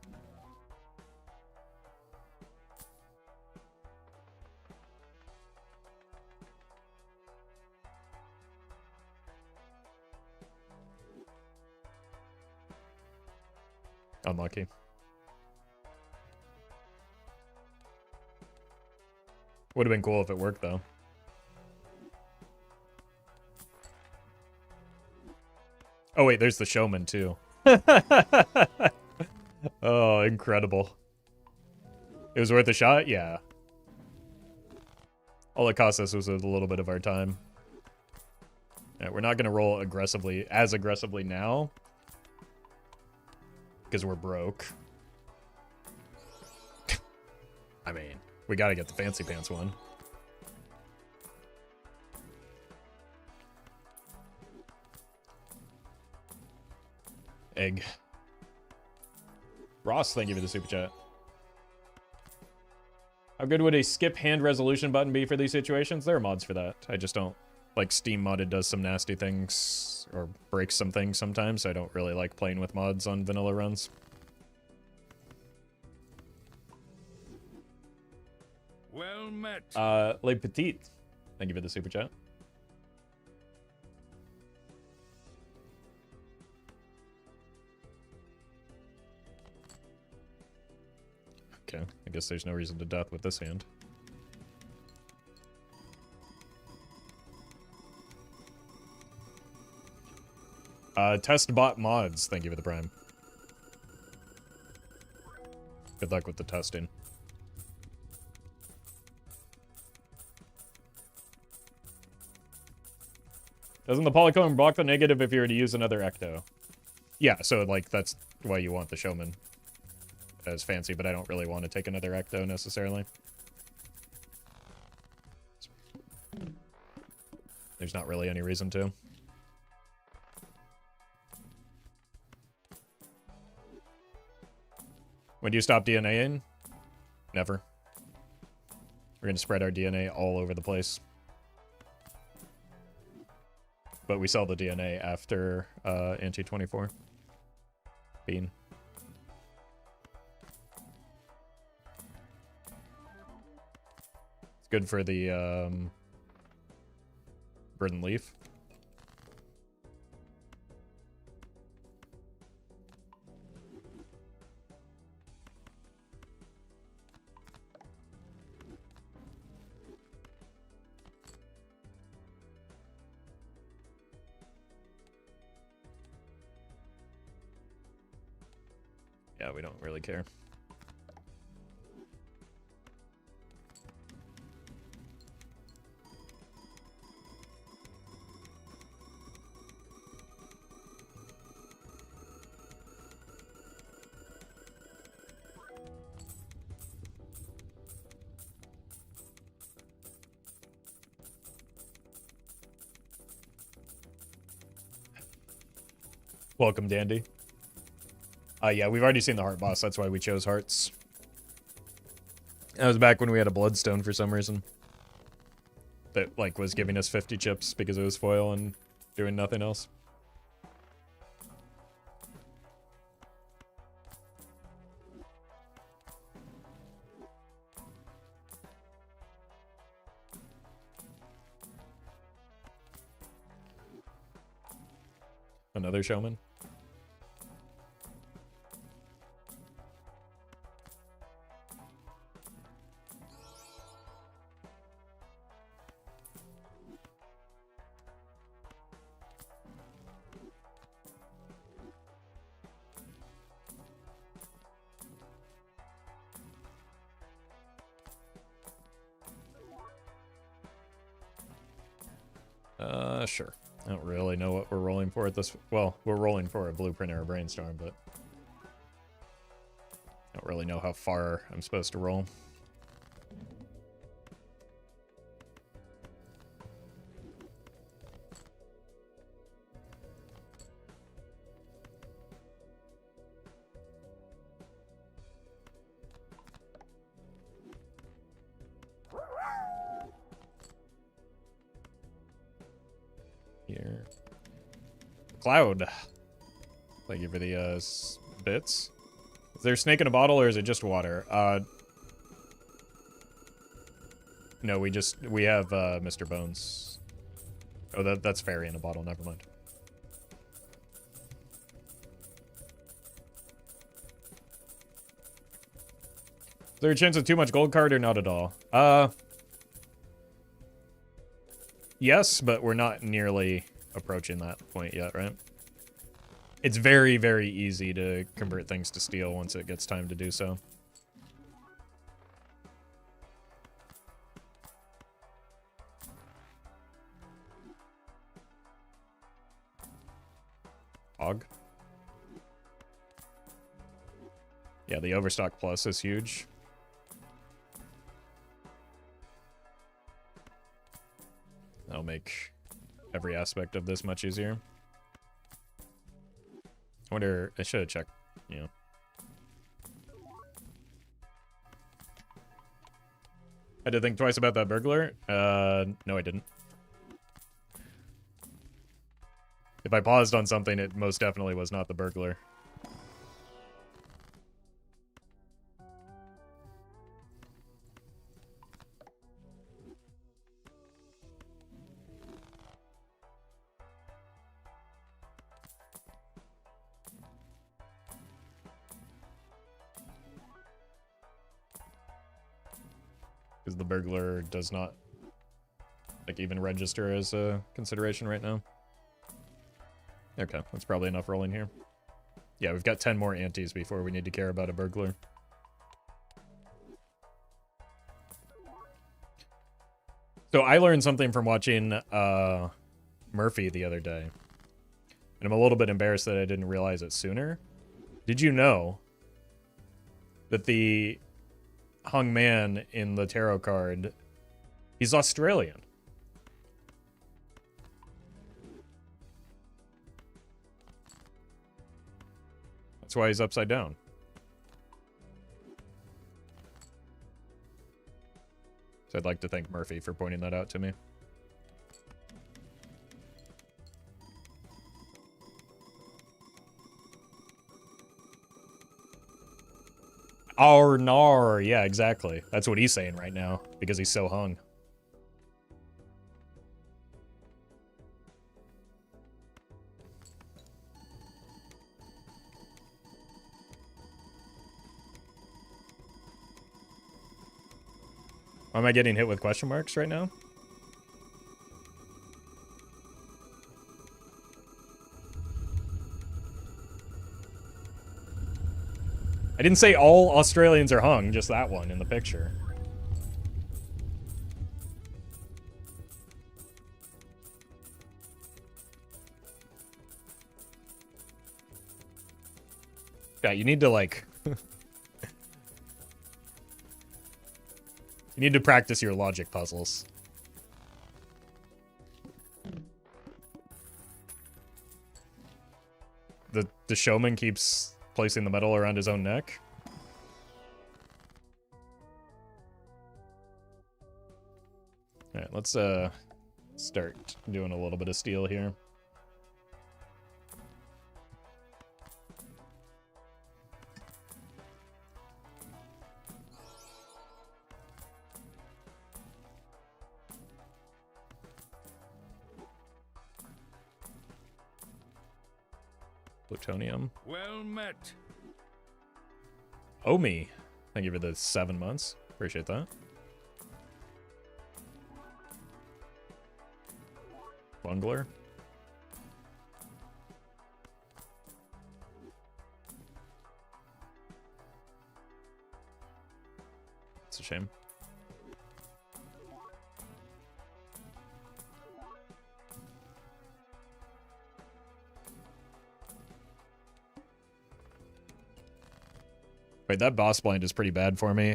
Unlucky. Would have been cool if it worked, though. Oh, wait, there's the showman, too. Oh, incredible. It was worth a shot? Yeah. All it cost us was a little bit of our time. Yeah, we're not going to roll aggressively, as aggressively now. Because we're broke. I mean, we got to get the fancy pants one. Egg. Ross, thank you for the super chat. How good would a skip hand resolution button be for these situations? There are mods for that. I just don't. Like, Steam modded does some nasty things, or breaks some things sometimes, so I don't really like playing with mods on vanilla runs. Well met. Le Petit, thank you for the super chat. Okay, I guess there's no reason to death with this hand. Test bot mods, thank you for the prime. Good luck with the testing. Doesn't the polycomb block the negative if you were to use another ecto? Yeah, so like that's why you want the showman as fancy, but I don't really want to take another ecto necessarily. There's not really any reason to. When do you stop DNAing? Never. We're going to spread our DNA all over the place. But we sell the DNA after Anti-24. Bean. It's good for the bird and leaf. Yeah, we don't really care. Welcome, Dandy. Yeah, we've already seen the heart boss. That's why we chose hearts. That was back when we had a bloodstone for some reason. That, like, was giving us 50 chips because it was foil and doing nothing else. Another showman. Sure. I don't really know what we're rolling for at this... Well, we're rolling for a blueprint or a brainstorm, but... I don't really know how far I'm supposed to roll. Here. Cloud. Thank you for the bits. Is there a snake in a bottle or is it just water? No, we have Mr. Bones. Oh, that's fairy in a bottle, never mind. Is there a chance of too much gold card or not at all? Yes, but we're not nearly approaching that point yet, right? It's very, very easy to convert things to steel once it gets time to do so. Hog. Yeah, the Overstock Plus is huge. That'll make every aspect of this much easier. I wonder, I should have checked, you know. I had to think twice about that burglar. No, I didn't. If I paused on something, it most definitely was not the burglar. Because the burglar does not, like, even register as a consideration right now. Okay, that's probably enough rolling here. Yeah, we've got 10 more antes before we need to care about a burglar. So I learned something from watching Murphy the other day. And I'm a little bit embarrassed that I didn't realize it sooner. Did you know that the hung man in the tarot card, he's Australian? That's why he's upside down. So I'd like to thank Murphy for pointing that out to me. Nar, yeah, exactly. That's what he's saying right now, because he's so hung. Why am I getting hit with question marks right now? I didn't say all Australians are hung, just that one in the picture. Yeah, you need to, like... you need to practice your logic puzzles. The showman keeps placing the medal around his own neck. Alright, let's start doing a little bit of steel here. Plutonium. Well met. Omi. Thank you for the 7 months. Appreciate that. Bungler. It's a shame. Wait, that boss blind is pretty bad for me.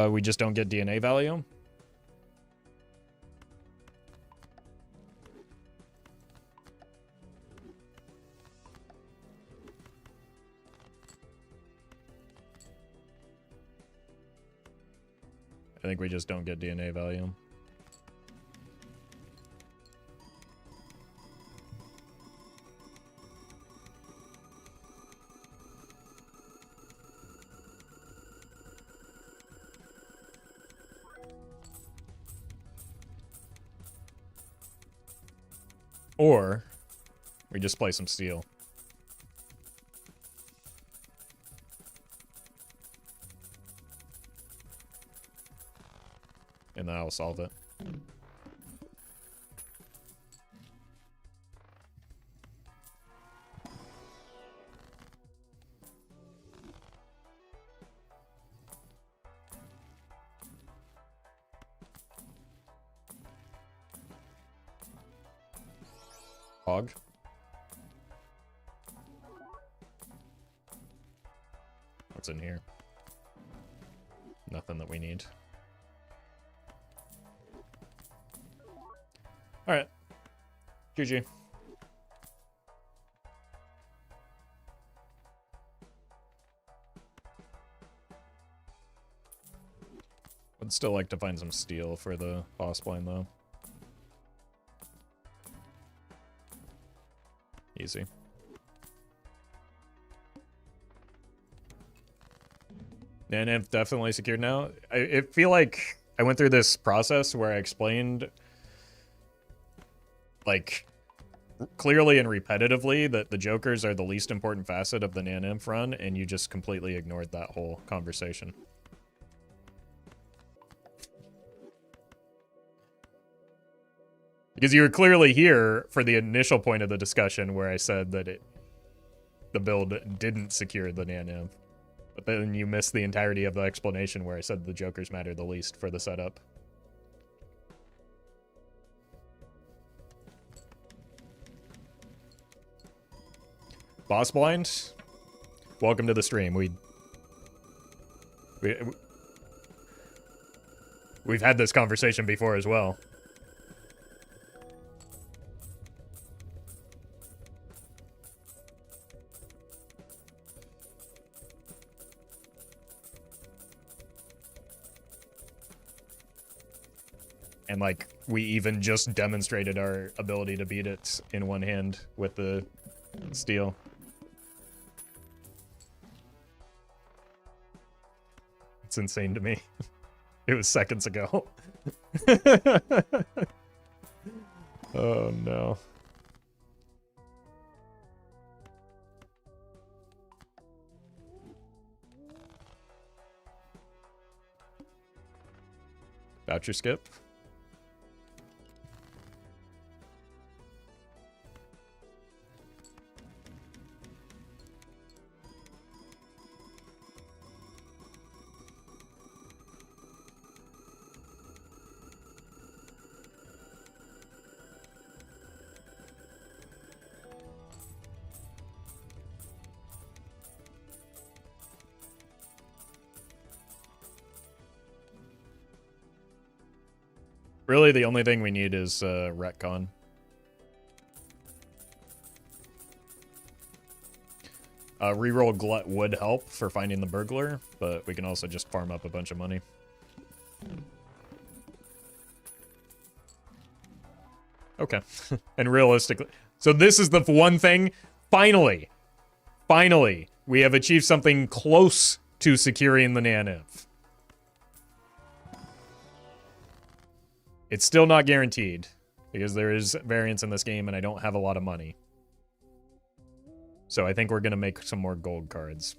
We just don't get DNA value. I think we just don't get DNA value. Or we just play some steel. And then I'll solve it. Hog. What's in here? Nothing that we need. Alright. GG. Would still like to find some steel for the boss blind, though. Easy. naninf definitely secured now. I feel like I went through this process where I explained, like, clearly and repetitively that the jokers are the least important facet of the naninf run, and you just completely ignored that whole conversation. Because you were clearly here for the initial point of the discussion where I said that the build didn't secure the naninf. But then you missed the entirety of the explanation where I said the jokers matter the least for the setup. Boss blind? Welcome to the stream. We've had this conversation before as well. And, like, we even just demonstrated our ability to beat it in one hand with the steel. It's insane to me. It was seconds ago. Oh, no. Voucher skip. Really, the only thing we need is retcon. Reroll glut would help for finding the burglar, but we can also just farm up a bunch of money. Okay. And realistically, so this is the one thing. Finally, we have achieved something close to securing the naninf. It's still not guaranteed, because there is variance in this game and I don't have a lot of money. So I think we're going to make some more gold cards.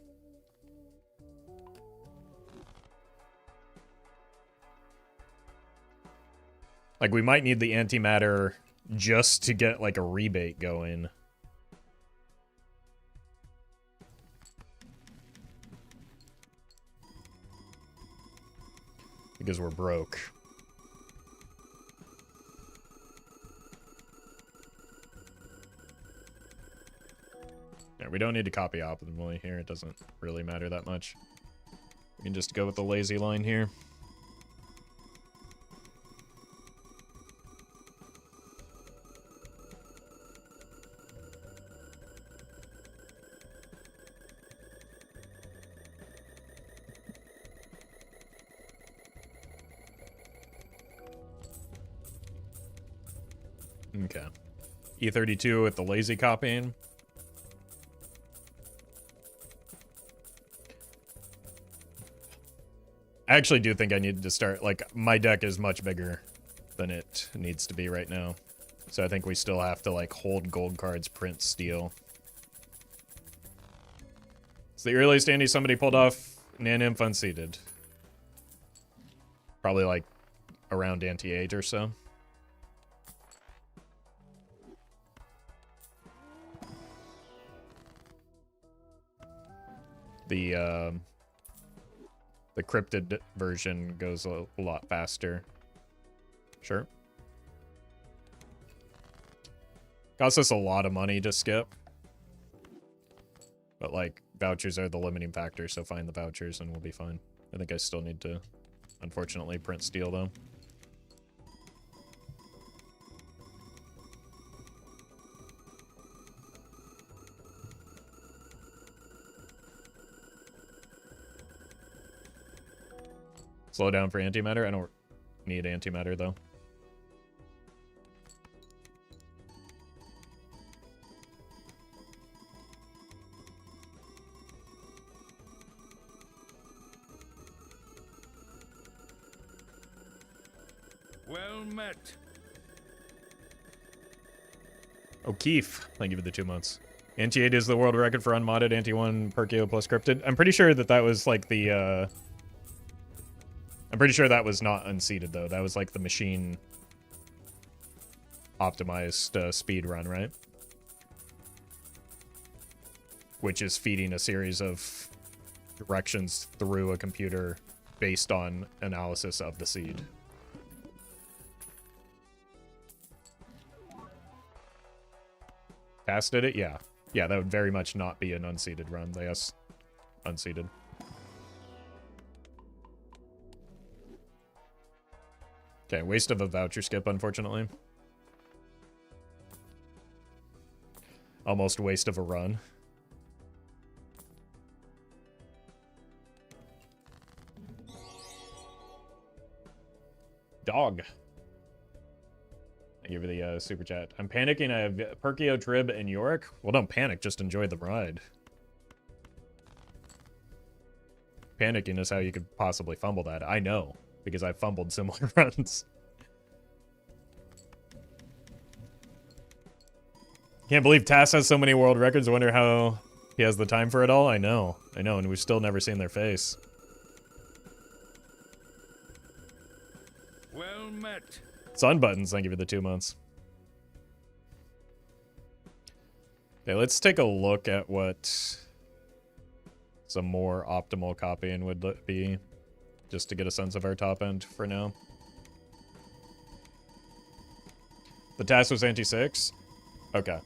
Like, we might need the antimatter just to get, like, a rebate going. Because we're broke. Yeah, we don't need to copy optimally here. It doesn't really matter that much. We can just go with the lazy line here. Okay. E32 with the lazy copying. I actually do think I need to start, like, my deck is much bigger than it needs to be right now. So I think we still have to, like, hold gold cards, print steel. It's the earliest Andy somebody pulled off naninf unseated. Probably, like, around anti-8 or so. The cryptid version goes a lot faster. Sure. Costs us a lot of money to skip. But, like, vouchers are the limiting factor, so find the vouchers and we'll be fine. I think I still need to, unfortunately, print steel, though. Slow down for antimatter? I don't need antimatter, though. Well met. O'Keefe, thank you for the 2 months. Anti-8 is the world record for unmodded Anti-1 Perkeo plus cryptid. I'm pretty sure that was like the, I'm pretty sure that was not unseated, though. That was like the machine optimized speed run, right? Which is feeding a series of directions through a computer based on analysis of the seed. Pass did it? Yeah. Yeah, that would very much not be an unseated run. They asked unseated. Okay, waste of a voucher skip, unfortunately. Almost waste of a run. Dog. Thank you for the super chat. I'm panicking. I have Perkeo, Trib, and Yorick. Well, don't panic. Just enjoy the ride. Panicking is how you could possibly fumble that. I know, because I've fumbled similar runs. Can't believe Tass has so many world records. I wonder how he has the time for it all. I know, and we've still never seen their face. Well met. Sun buttons, thank you for the 2 months. Okay, let's take a look at what some more optimal copying would be, just to get a sense of our top end for now. The task was anti-6? Okay.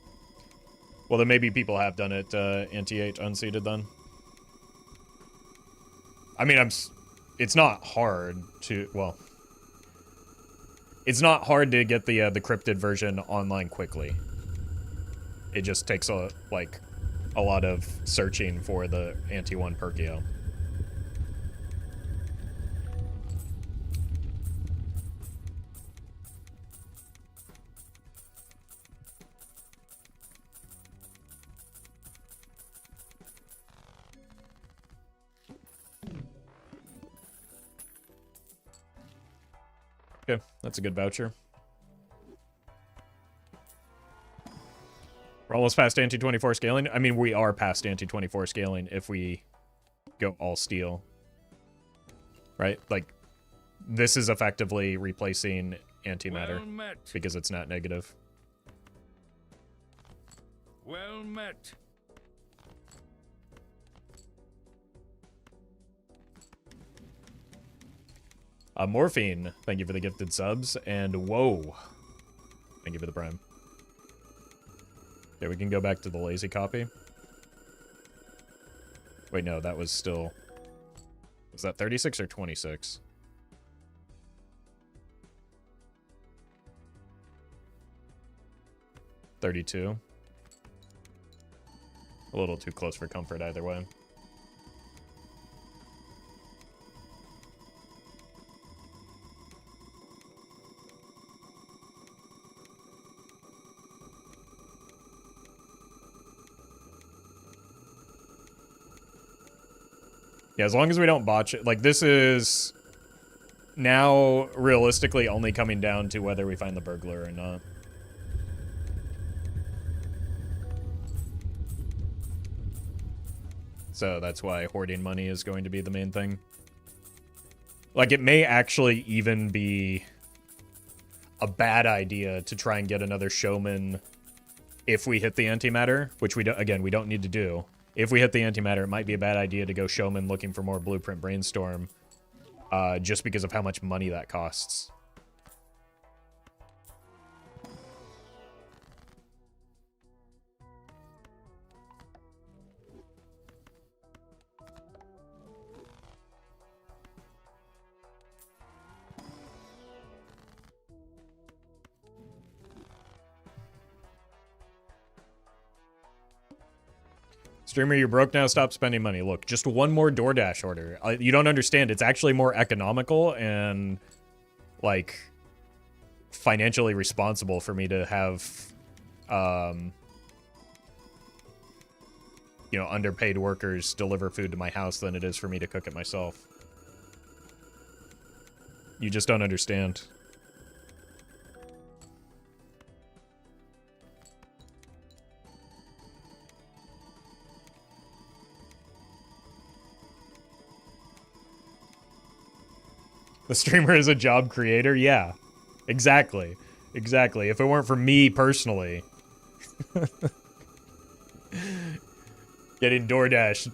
Well, then maybe people have done it anti-8 unseated then. I mean, it's not hard to, well, it's not hard to get the cryptid version online quickly. It just takes a lot of searching for the anti-1 Perkeo. Okay, that's a good voucher. We're almost past anti-24 scaling. I mean, we are past anti-24 scaling if we go all steel. Right? Like, this is effectively replacing antimatter because it's not negative. Well met. Morphine, thank you for the gifted subs. And whoa, thank you for the prime. Okay, we can go back to the lazy copy. Wait, no, that was still... Was that 36 or 26? $32. A little too close for comfort either way. Yeah, as long as we don't botch it. Like, this is now realistically only coming down to whether we find the burglar or not. So that's why hoarding money is going to be the main thing. Like, it may actually even be a bad idea to try and get another showman if we hit the antimatter, which we don't, again, we don't need to do. If we hit the antimatter, it might be a bad idea to go showman looking for more blueprint brainstorm, just because of how much money that costs. Streamer, you're broke now. Stop spending money. Look, just one more DoorDash order. You don't understand. It's actually more economical and, like, financially responsible for me to have, you know, underpaid workers deliver food to my house than it is for me to cook it myself. You just don't understand. The streamer is a job creator? Yeah. Exactly. Exactly. If it weren't for me personally getting DoorDash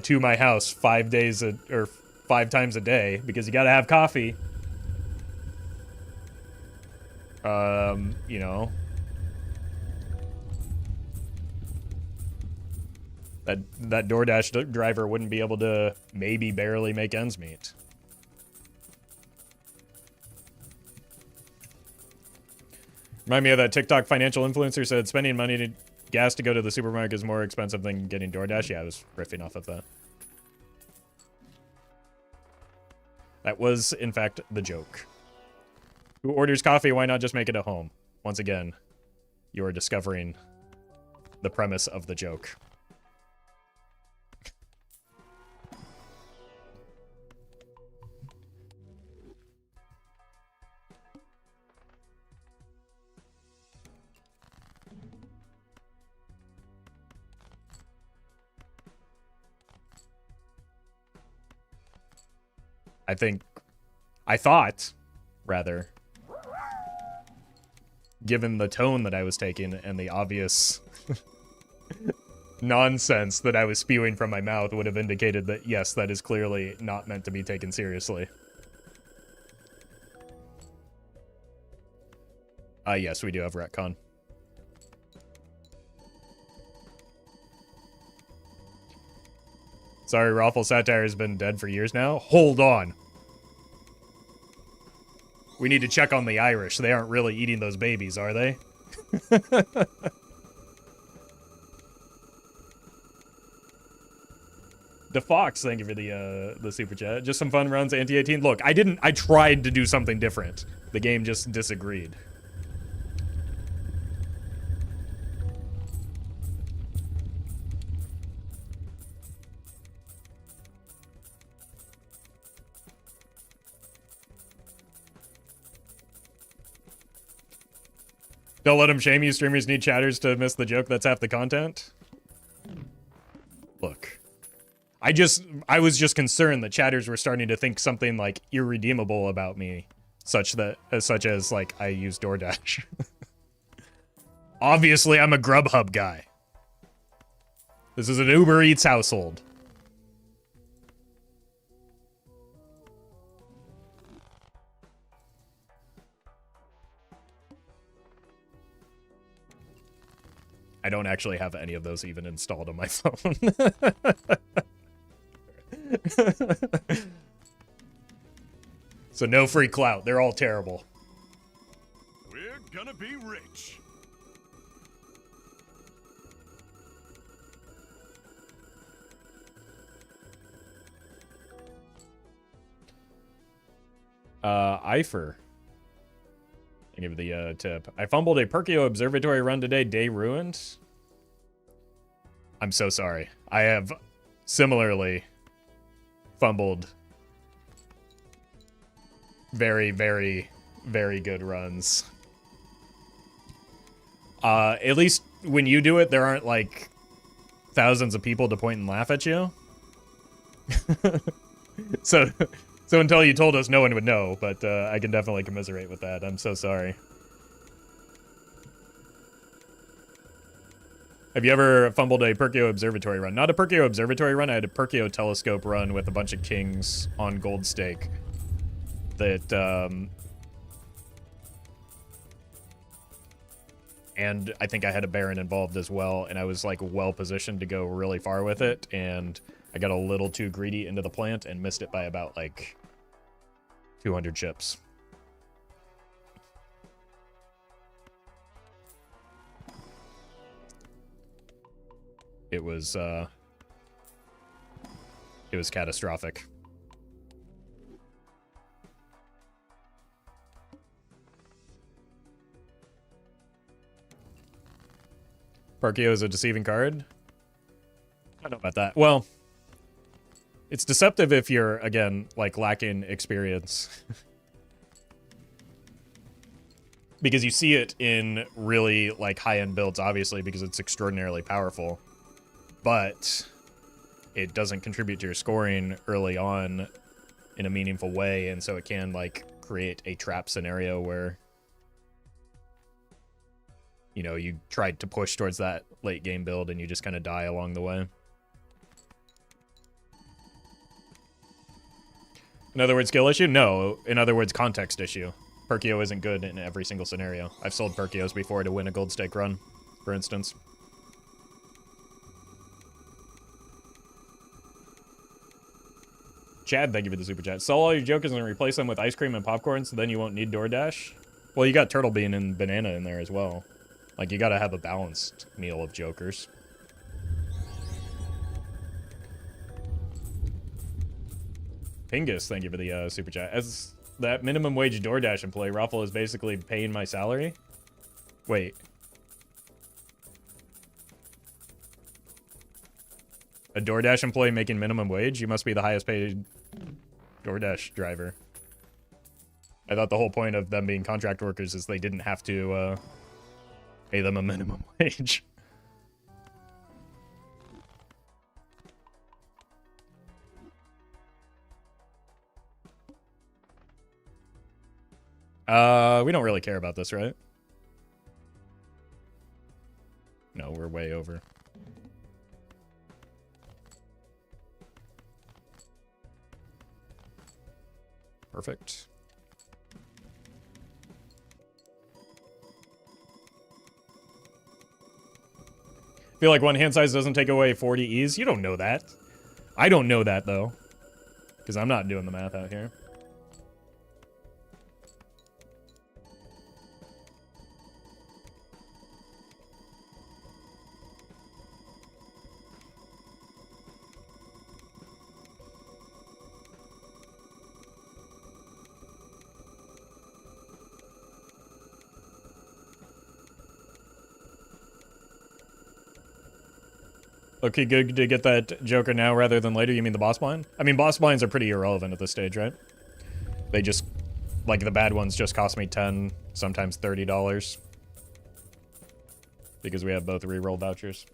to my house 5 days or 5 times a day, because you gotta have coffee. You know. That DoorDash driver wouldn't be able to maybe barely make ends meet. Remind me of that TikTok financial influencer said spending money to gas to go to the supermarket is more expensive than getting DoorDash. Yeah, I was riffing off of that. That was, in fact, the joke. Who orders coffee? Why not just make it at home? Once again, you are discovering the premise of the joke. I thought, rather, given the tone that I was taking and the obvious nonsense that I was spewing from my mouth would have indicated that, yes, that is clearly not meant to be taken seriously. Yes, we do have retcon. Sorry, Roffle satire has been dead for years now. Hold on. We need to check on the Irish. They aren't really eating those babies, are they? The Fox, thank you for the super chat. Just some fun runs, anti-18. Look, I tried to do something different. The game just disagreed. Don't let them shame you. Streamers need chatters to miss the joke. That's half the content. Look. I was just concerned that chatters were starting to think something, like, irredeemable about me. Such as, like, I use DoorDash. Obviously, I'm a Grubhub guy. This is an Uber Eats household. I don't actually have any of those even installed on my phone. So no free clout. They're all terrible. We're gonna be rich. Eifer. I give the tip. I fumbled a Perkio Observatory run today. Day ruined. I'm so sorry. I have similarly fumbled very, very, very good runs. At least when you do it, there aren't, like, thousands of people to point and laugh at you. So until you told us, no one would know, but I can definitely commiserate with that. I'm so sorry. Have you ever fumbled a Perkio Observatory run? Not a Perkio Observatory run, I had a Perkio Telescope run with a bunch of kings on Gold Stake. That, and I think I had a Baron involved as well, and I was, like, well-positioned to go really far with it, and I got a little too greedy into the plant and missed it by about, like, 200 chips. it was catastrophic. Perkio is a deceiving card. I don't know about that. Well, it's deceptive if you're, again, like, lacking experience. Because you see it in really, like, high-end builds, obviously, because it's extraordinarily powerful. But it doesn't contribute to your scoring early on in a meaningful way, and so it can, like, create a trap scenario where, you know, you tried to push towards that late game build and you just kind of die along the way. In other words, skill issue? No. In other words, context issue. Perkio isn't good in every single scenario. I've sold Perkios before to win a gold stake run, for instance. Chad, thank you for the super chat. Sell all your jokers and replace them with ice cream and popcorn so then you won't need DoorDash? Well, you got turtle bean and banana in there as well. Like, you gotta have a balanced meal of jokers. Pingus, thank you for the super chat. As that minimum wage DoorDash employee, Roffle is basically paying my salary? Wait. A DoorDash employee making minimum wage? You must be the highest paid DoorDash driver. I thought the whole point of them being contract workers is they didn't have to pay them a minimum wage. We don't really care about this, right? No, we're way over. Perfect. Feel like one hand size doesn't take away 40 ease? You don't know that. I don't know that, though. Because I'm not doing the math out here. Okay, good to get that Joker now rather than later. You mean the boss blind? I mean, boss blinds are pretty irrelevant at this stage, right? They just, like, the bad ones just cost me $10, sometimes $30. Because we have both reroll vouchers.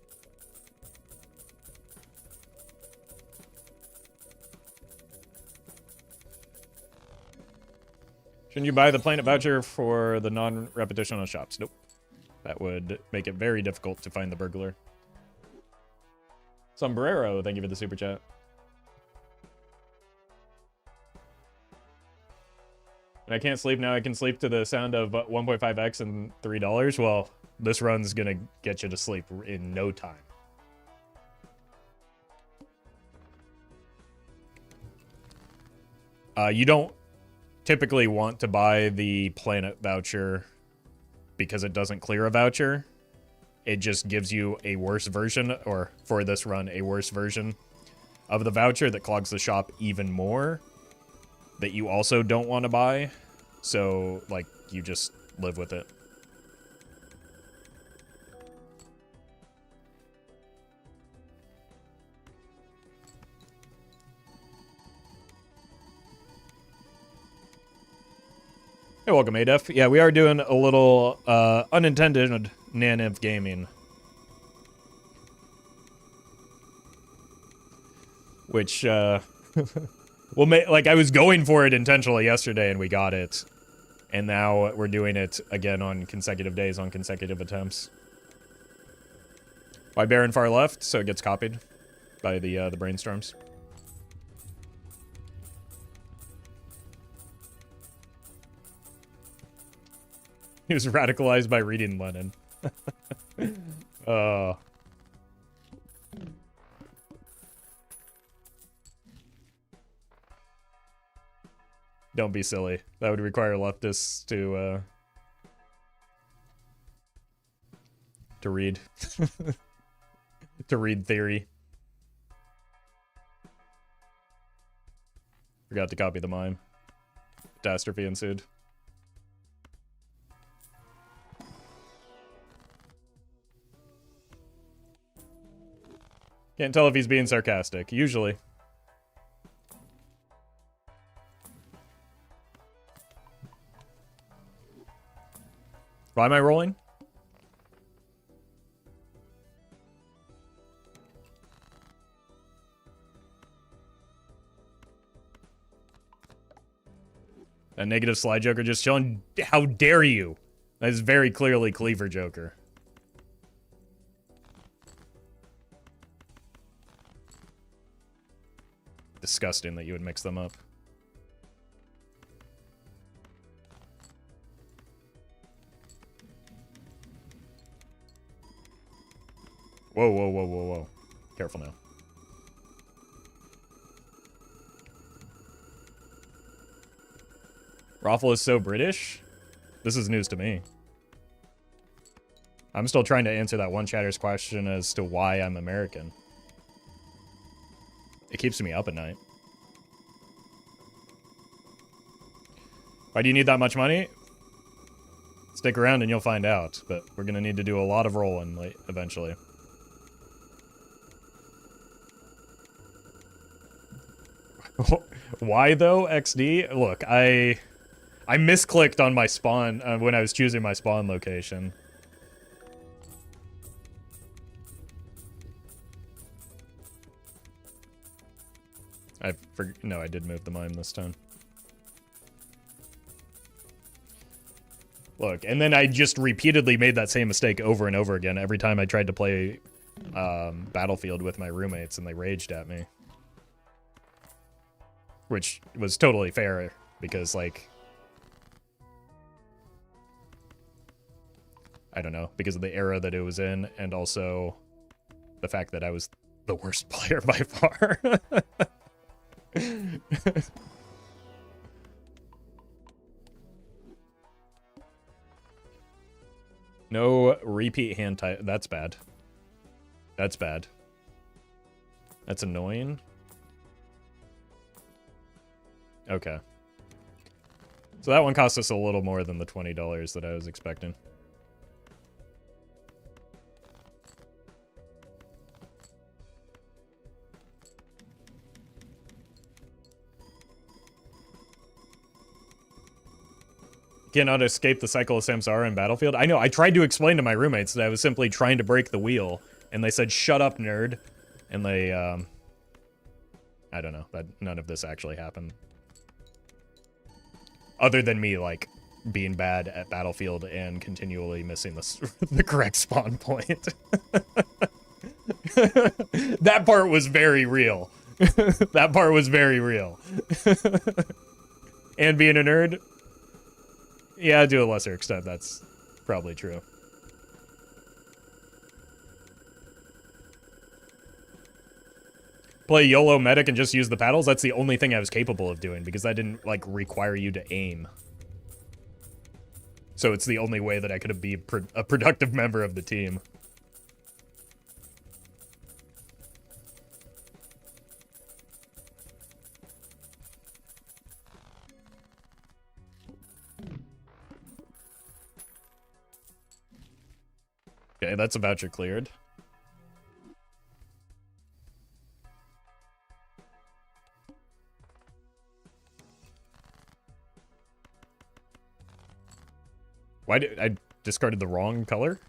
Shouldn't you buy the Planet voucher for the non-repetition on shops? Nope. That would make it very difficult to find the burglar. Sombrero, thank you for the super chat. And I can't sleep now. I can sleep to the sound of 1.5x and $3. Well, this run's gonna get you to sleep in no time. You don't typically want to buy the Planet voucher because it doesn't clear a voucher. It just gives you a worse version, or for this run, a worse version of the voucher that clogs the shop even more, that you also don't want to buy. So, like, you just live with it. Hey, welcome, ADEF. Yeah, we are doing a little unintended naninf gaming. Which, well, like, I was going for it intentionally yesterday and we got it. And now we're doing it again on consecutive days, on consecutive attempts. By Baron far left, so it gets copied by the brainstorms. He was radicalized by reading Lenin. Don't be silly. That would require leftists to read. to read theory. Forgot to copy the mime. Catastrophe ensued. Can't tell if he's being sarcastic. Usually. Why am I rolling? A negative slide joker just chilling. How dare you? That is very clearly Cleaver Joker. Disgusting that you would mix them up. Whoa, whoa, whoa, whoa, whoa. Careful now. Roffle is so British? This is news to me. I'm still trying to answer that one chatter's question as to why I'm American. It keeps me up at night. Why do you need that much money? Stick around and you'll find out, but we're gonna need to do a lot of rolling eventually. Why though, XD? Look, I misclicked on my spawn when I was choosing my spawn location. No, I did move the mime this time. Look, and then I just repeatedly made that same mistake over and over again every time I tried to play Battlefield with my roommates, and they raged at me. Which was totally fair, because, like... I don't know, because of the era that it was in, and also the fact that I was the worst player by far. No repeat hand type. That's bad. That's bad. That's annoying. Okay. So that one cost us a little more than the $20 that I was expecting. Cannot escape the cycle of samsara in Battlefield. I know, I tried to explain to my roommates that I was simply trying to break the wheel, and they said, shut up, nerd. And they, I don't know, that none of this actually happened. Other than me, like, being bad at Battlefield and continually missing the correct spawn point. That part was very real. That part was very real. And being a nerd? Yeah, to a lesser extent, that's probably true. Play YOLO medic and just use the paddles? That's the only thing I was capable of doing, because that didn't, like, require you to aim. So it's the only way that I could be a productive member of the team. Okay, that's a voucher cleared. Why did I discarded the wrong color?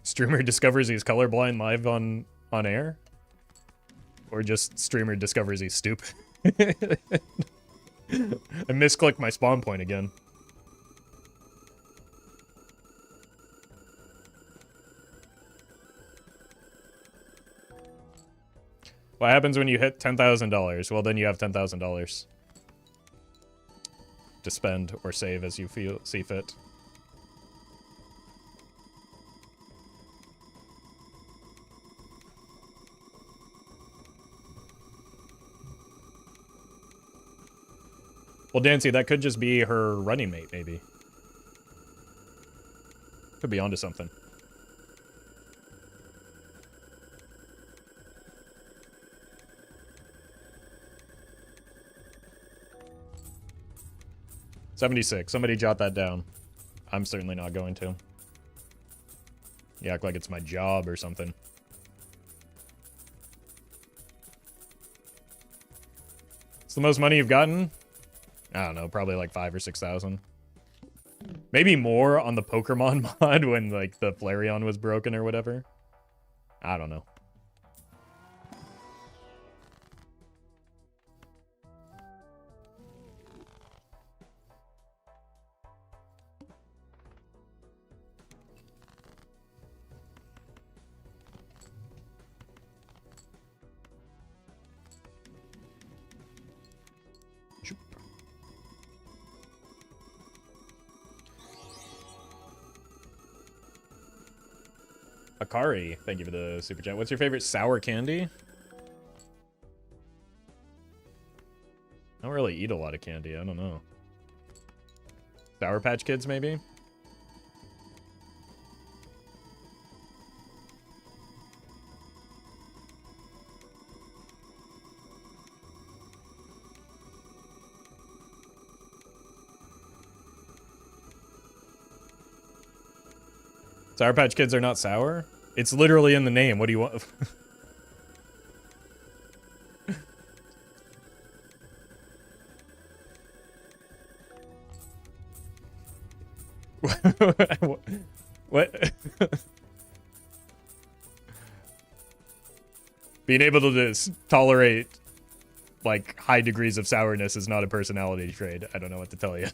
Streamer discovers he's colorblind live on air? Or just streamer discovers he's stupid? I misclicked my spawn point again. What happens when you hit $10,000? Well, then you have $10,000 to spend or save as you see fit. Well, Dancy, that could just be her running mate, maybe. Could be onto something. 76. Somebody jot that down. I'm certainly not going to. You act like it's my job or something. It's the most money you've gotten? I don't know, probably like 5,000 or 6,000. Maybe more on the Pokemon mod when like the Flareon was broken or whatever. I don't know. Akari, thank you for the super chat. What's your favorite sour candy? I don't really eat a lot of candy. I don't know. Sour Patch Kids, maybe? Sour Patch Kids are not sour? It's literally in the name. What do you want? What? Being able to just tolerate like high degrees of sourness is not a personality trait. I don't know what to tell you.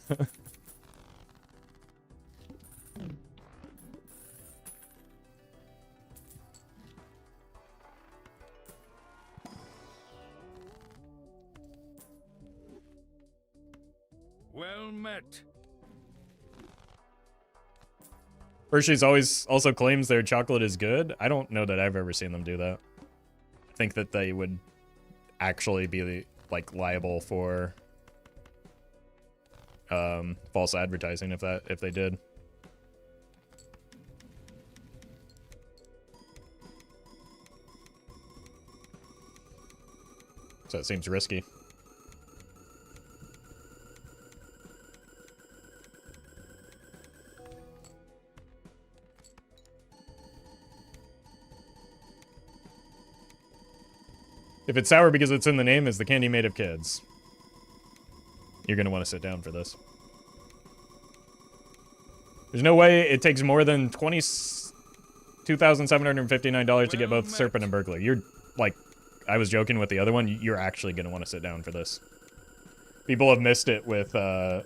Well met. Hershey's always also claims their chocolate is good. I don't know that I've ever seen them do that. I think that they would actually be like liable for false advertising if they did. So it seems risky. If it's sour because it's in the name, is the candy made of kids? You're going to want to sit down for this. There's no way it takes more than $2,759 to get both Serpent and Burglar. You're, like, I was joking with the other one. You're actually going to want to sit down for this. People have missed it with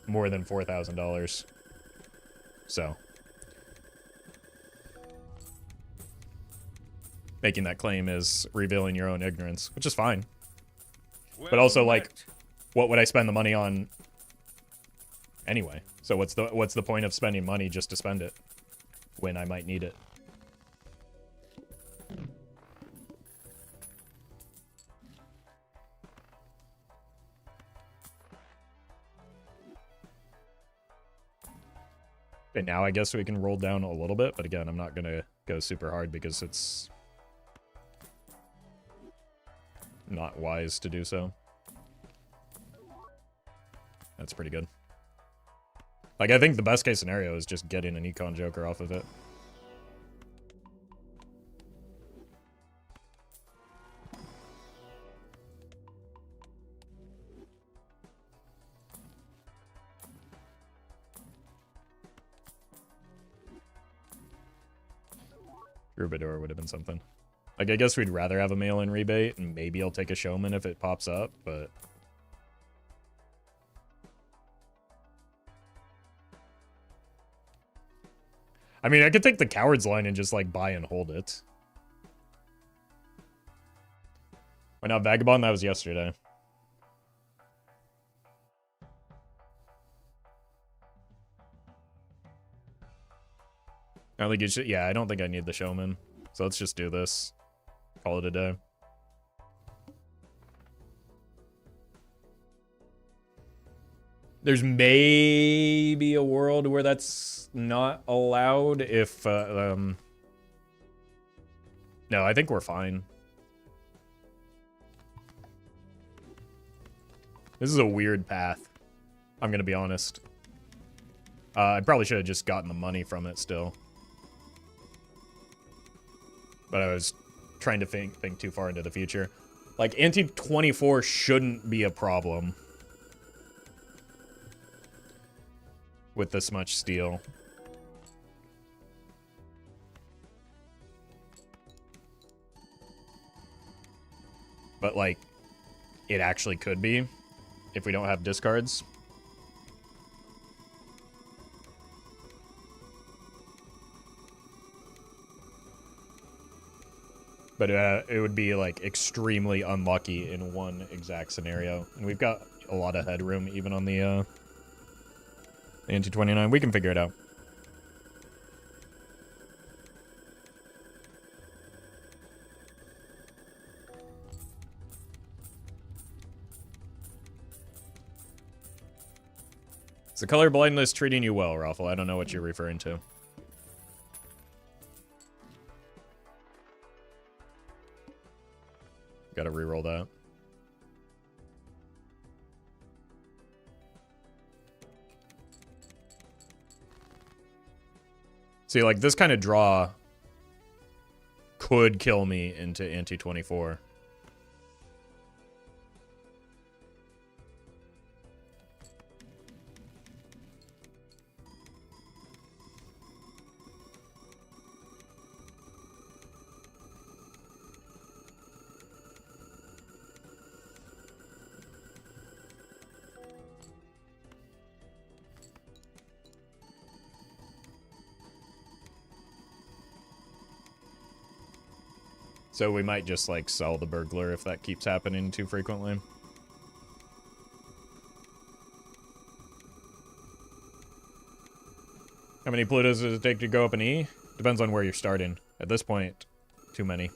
more than $4,000. So. Making that claim is revealing your own ignorance, which is fine. Well but also, like, met. what would I spend the money on anyway? So what's the point of spending money just to spend it when I might need it? Okay, now I guess we can roll down a little bit, but again, I'm not gonna go super hard because it's not wise to do so. That's pretty good. Like, I think the best case scenario is just getting an Econ Joker off of it. Rubador would have been something. Like, I guess we'd rather have a mail-in rebate, and maybe I'll take a Showman if it pops up, but... I mean, I could take the Cowards line and just, like, buy and hold it. Why not Vagabond? That was yesterday. I don't think you should... Yeah, I don't think I need the Showman. So let's just do this. Call it a day. There's maybe a world where that's not allowed if, No, I think we're fine. This is a weird path. I'm gonna be honest. I probably should have just gotten the money from it still. But I was trying to think too far into the future. Like, anti-24 shouldn't be a problem with this much steel. But, like, it actually could be if we don't have discards. But it would be, like, extremely unlucky in one exact scenario. And we've got a lot of headroom even on the anti-29. We can figure it out. Is the color blindness treating you well, Roffle? I don't know what you're referring to. Gotta reroll that. See, like, this kind of draw could kill me into anti-24. So we might just, like, sell the burglar if that keeps happening too frequently. How many Plutos does it take to go up an E? Depends on where you're starting. At this point, too many.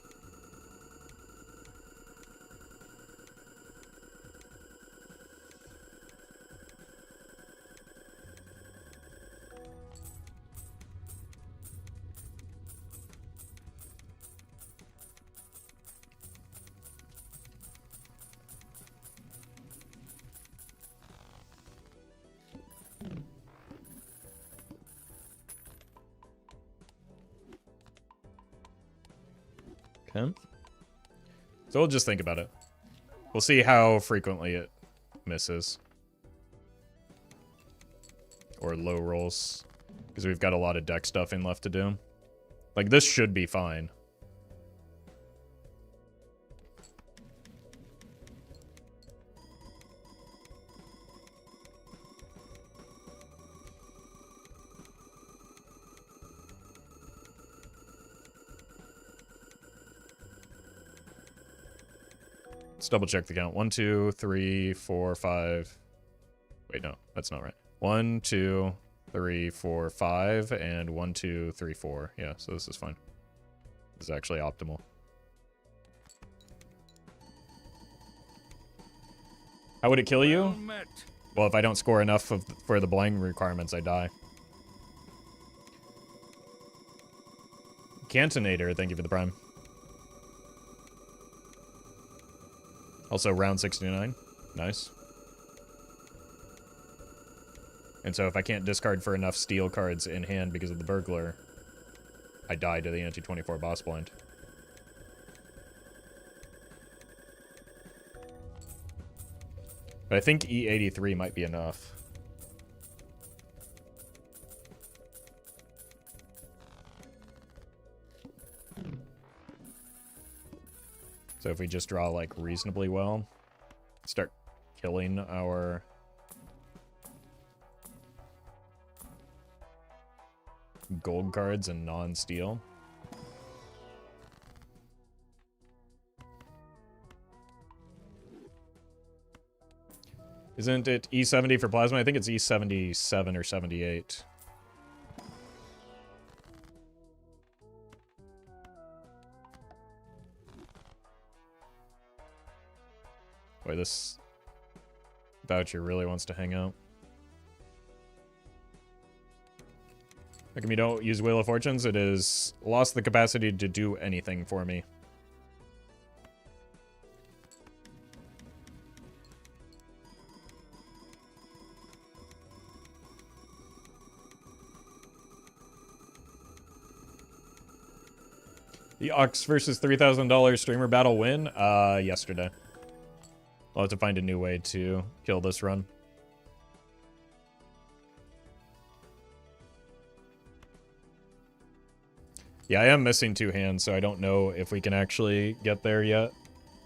Okay. So we'll just think about it. We'll see how frequently it misses. Or low rolls. Because we've got a lot of deck stuffing left to do. Like, this should be fine. Let's double check the count. 1, 2, 3, 4, 5. Wait, no, that's not right. 1, 2, 3, 4, 5, and 1, 2, 3, 4. Yeah, so this is fine. This is actually optimal. How would it kill you? Well, if I don't score enough for the blind requirements, I die. Cantonator, thank you for the prime. Also, round 69. Nice. And so if I can't discard for enough steel cards in hand because of the burglar, I die to the anti-24 boss blind. But I think E83 might be enough. So if we just draw, like, reasonably well, start killing our gold cards and non-steel. Isn't it E70 for plasma? I think it's E77 or 78. Boy, this voucher really wants to hang out. How come you don't use Wheel of Fortunes? It has lost the capacity to do anything for me. The Ox versus $3,000 streamer battle win? Yesterday. I'll have to find a new way to kill this run. Yeah, I am missing 2 hands, so I don't know if we can actually get there yet,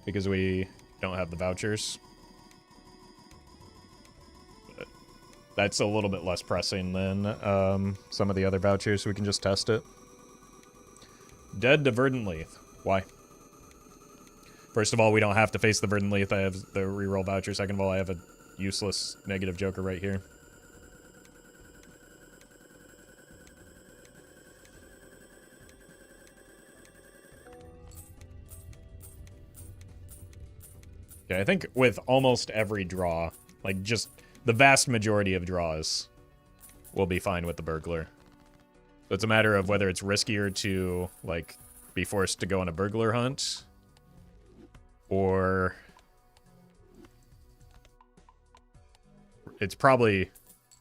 because we don't have the vouchers. But that's a little bit less pressing than some of the other vouchers, so we can just test it. Dead to Verdant Leith. Why? First of all, we don't have to face the Verdant Leith. I have the reroll voucher. Second of all, I have a useless negative joker right here. Okay, I think with almost every draw, like just the vast majority of draws, we'll be fine with the burglar. So it's a matter of whether it's riskier to, like, be forced to go on a burglar hunt, or it's probably,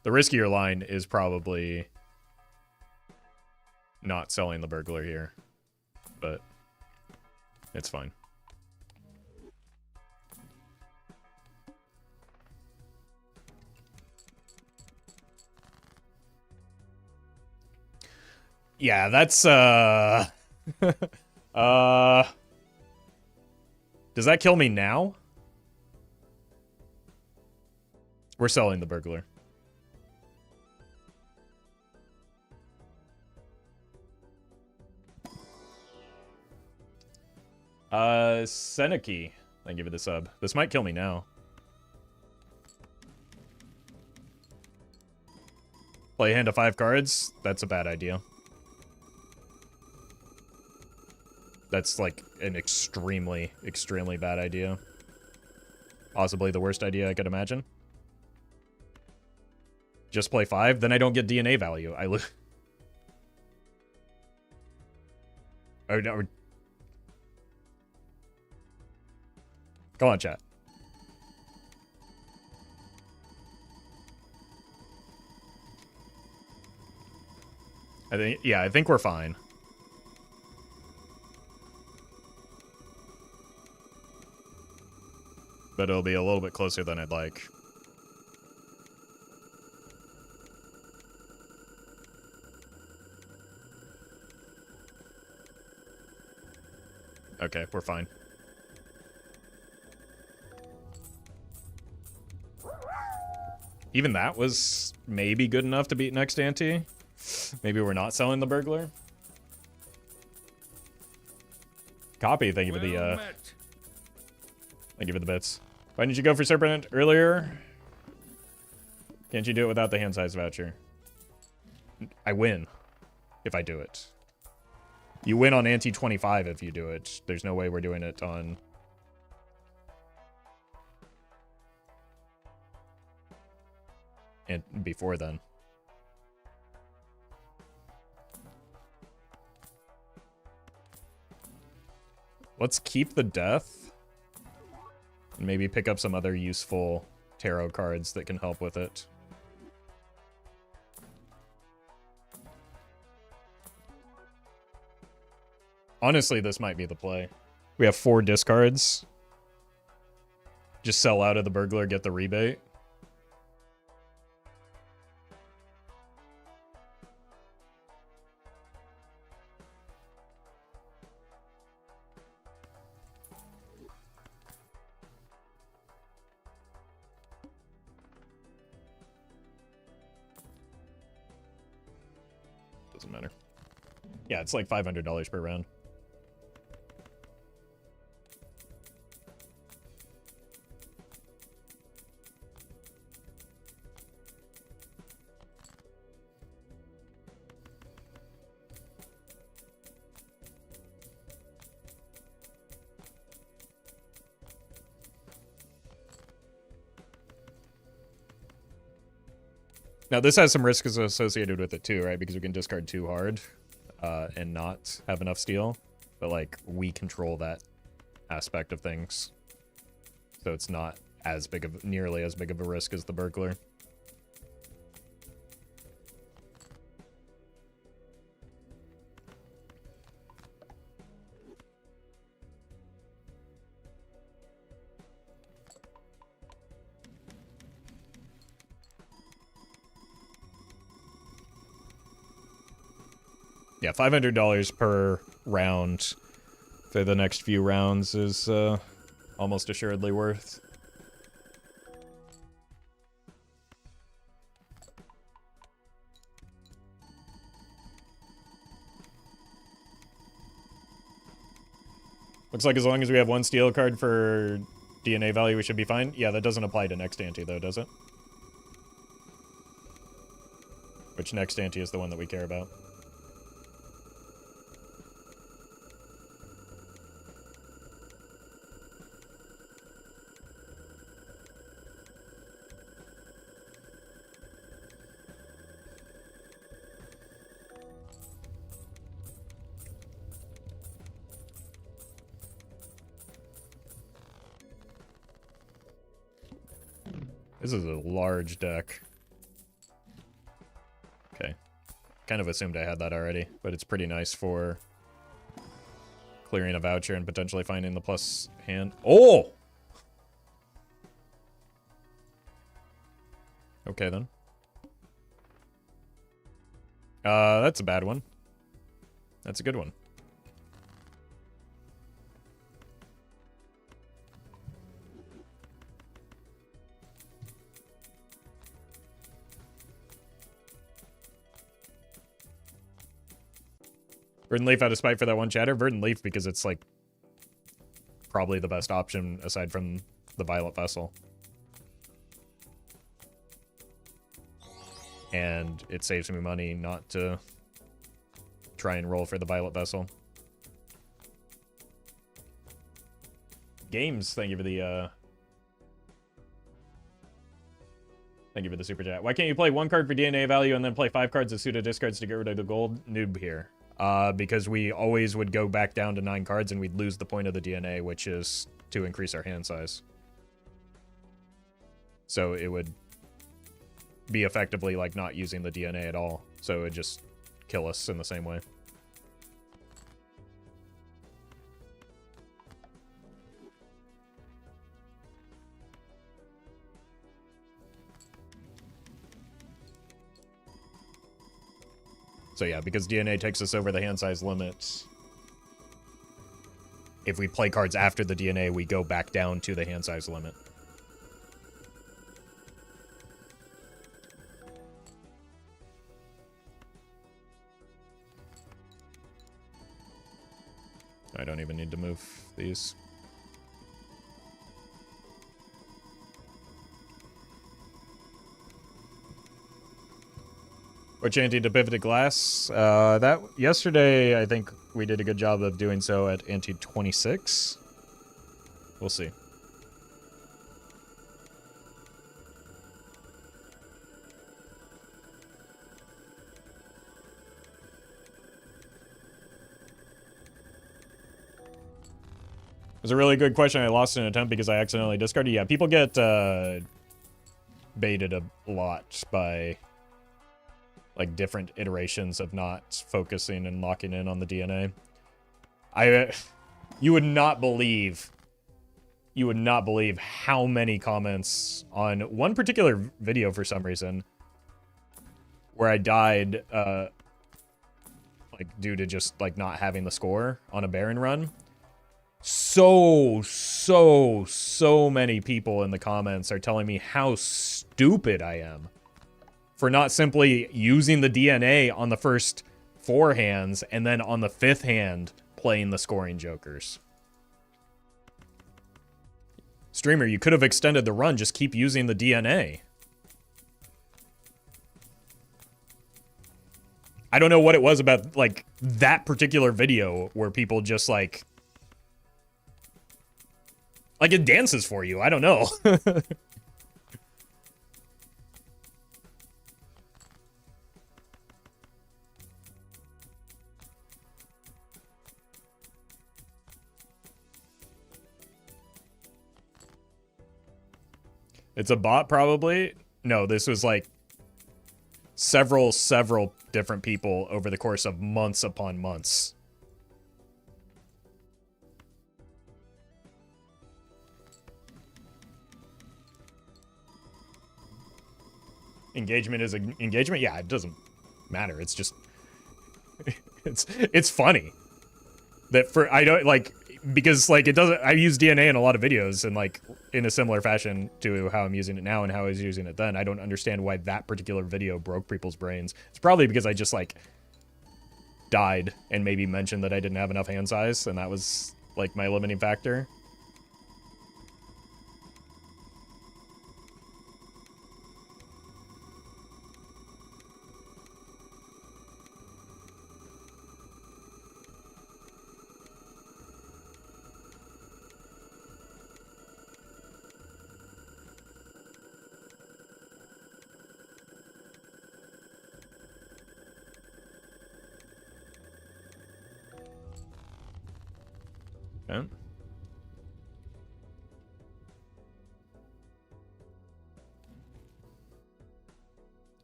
the riskier line is probably not selling the burglar here, but it's fine. Yeah, that's, does that kill me now? We're selling the burglar. Seneki, thank you for the sub. This might kill me now. Play a hand of 5 cards? That's a bad idea. That's like an extremely, extremely bad idea. Possibly the worst idea I could imagine. Just play 5? Then I don't get DNA value. I lose. Oh, no. Go on, chat. I think we're fine. But it'll be a little bit closer than I'd like. Okay, we're fine. Even that was maybe good enough to beat next ante. Maybe we're not selling the burglar. Copy, thank you for the thank you for the bits. Why didn't you go for Serpent earlier? Can't you do it without the hand size voucher? I win if I do it. You win on ante 25 if you do it. There's no way we're doing it on... and before then. Let's keep the death. And maybe pick up some other useful tarot cards that can help with it. Honestly, this might be the play. We have 4 discards. Just sell out of the burglar, get the rebate. Doesn't matter. Yeah, it's like $500 per round. Now, this has some risks associated with it too, right? Because we can discard too hard and not have enough steel. But, like, we control that aspect of things. So it's not as big of, nearly as big of a risk as the burglar. Yeah, $500 per round for the next few rounds is almost assuredly worth. Looks like as long as we have one steel card for DNA value, we should be fine. Yeah, that doesn't apply to next ante, though, does it? Which next ante is the one that we care about. This is a large deck. Okay. Kind of assumed I had that already, but it's pretty nice for clearing a voucher and potentially finding the plus hand. Oh! Okay, then. That's a bad one. That's a good one. Verdant Leaf out of spite for that one chatter. Verdant Leaf because it's like probably the best option aside from the Violet Vessel. And it saves me money not to try and roll for the Violet Vessel. Games, thank you for the super chat. Why can't you play one card for DNA value and then play 5 cards of pseudo discards to get rid of the gold? Noob here. Because we always would go back down to 9 cards and we'd lose the point of the DNA, which is to increase our hand size. So it would be effectively like not using the DNA at all. So it would just kill us in the same way. So yeah, because DNA takes us over the hand size limit, if we play cards after the DNA, we go back down to the hand size limit. I don't even need to move these. Which ante to pivot to glass? That yesterday, I think we did a good job of doing so at ante 26. We'll see. It was a really good question. I lost an attempt because I accidentally discarded. Yeah, people get baited a lot by like different iterations of not focusing and locking in on the DNA. You would not believe how many comments on one particular video for some reason where I died like due to just like not having the score on a Baron run. So many people in the comments are telling me how stupid I am for not simply using the DNA on the first 4 hands and then on the 5th hand playing the scoring jokers. Streamer, you could have extended the run, just keep using the DNA. I don't know what it was about, like, that particular video where people just, like it dances for you. I don't know. It's a bot, probably. No, this was like several different people over the course of months upon months. Engagement is engagement? Yeah, it doesn't matter. It's just it's funny that for I don't like because like it doesn't I use DNA in a lot of videos and like in a similar fashion to how I'm using it now and how I was using it then. I don't understand why that particular video broke people's brains. It's probably because I just like died and maybe mentioned that I didn't have enough hand size and that was like my limiting factor. Okay.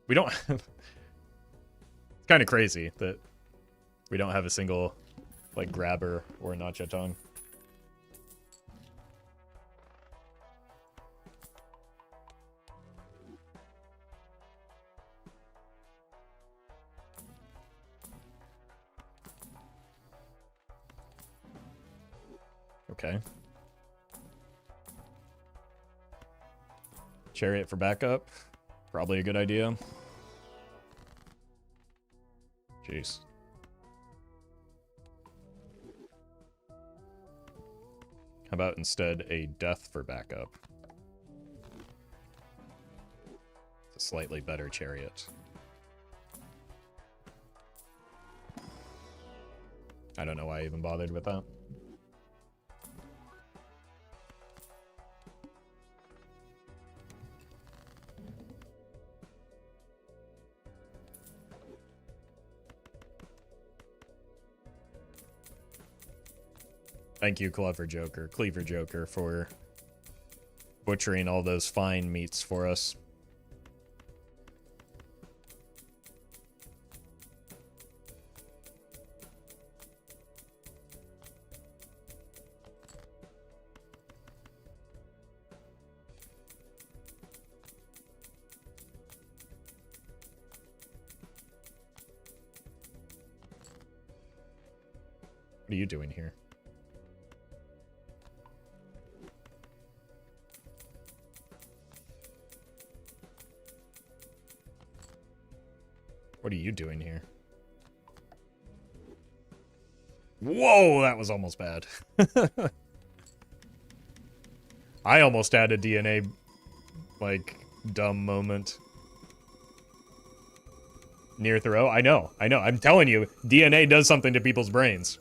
We don't have... It's kind of crazy that we don't have a single, like, grabber or nacho tongue. Okay. Chariot for backup. Probably a good idea. Jeez. How about instead a death for backup? It's a slightly better chariot. I don't know why I even bothered with that. Thank you, Clever Joker, for butchering all those fine meats for us. What are you doing here? What are you doing here? Whoa, that was almost bad. I almost had a DNA, like, dumb moment. Near throw? I know. I'm telling you, DNA does something to people's brains.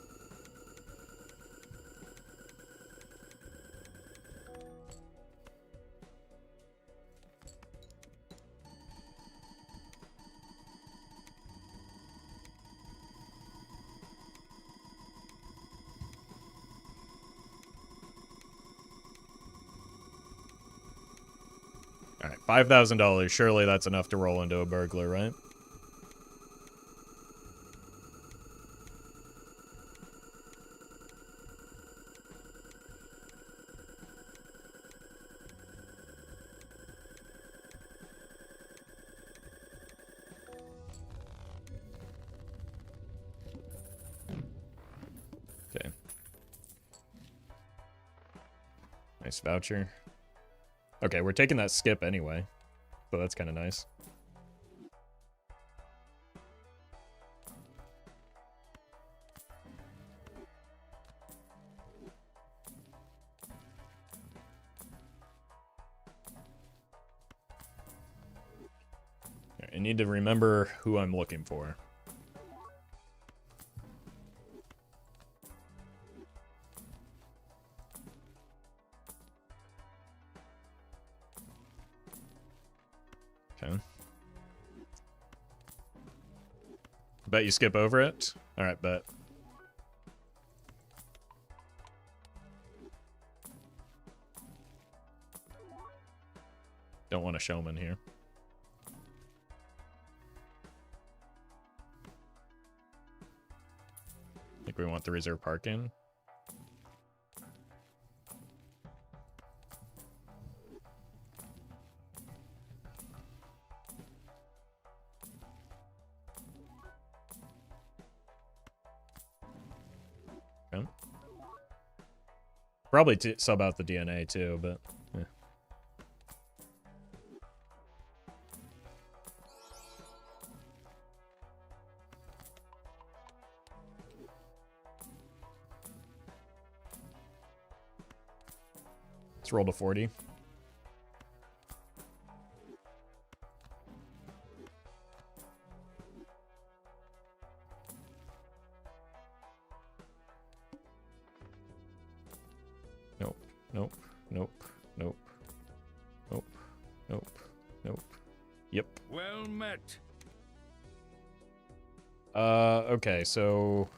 Alright, $5,000. Surely that's enough to roll into a burglar, right? Okay. Nice voucher. Okay, we're taking that skip anyway, so that's kind of nice. I need to remember who I'm looking for. Okay. Bet you skip over it? Alright, bet. Don't want a showman here. I think we want the reserve parking. Probably sub out the DNA too, but yeah. Let's roll to 40. Nope, nope, nope, nope, nope, nope, nope. Yep. Well met. Okay, so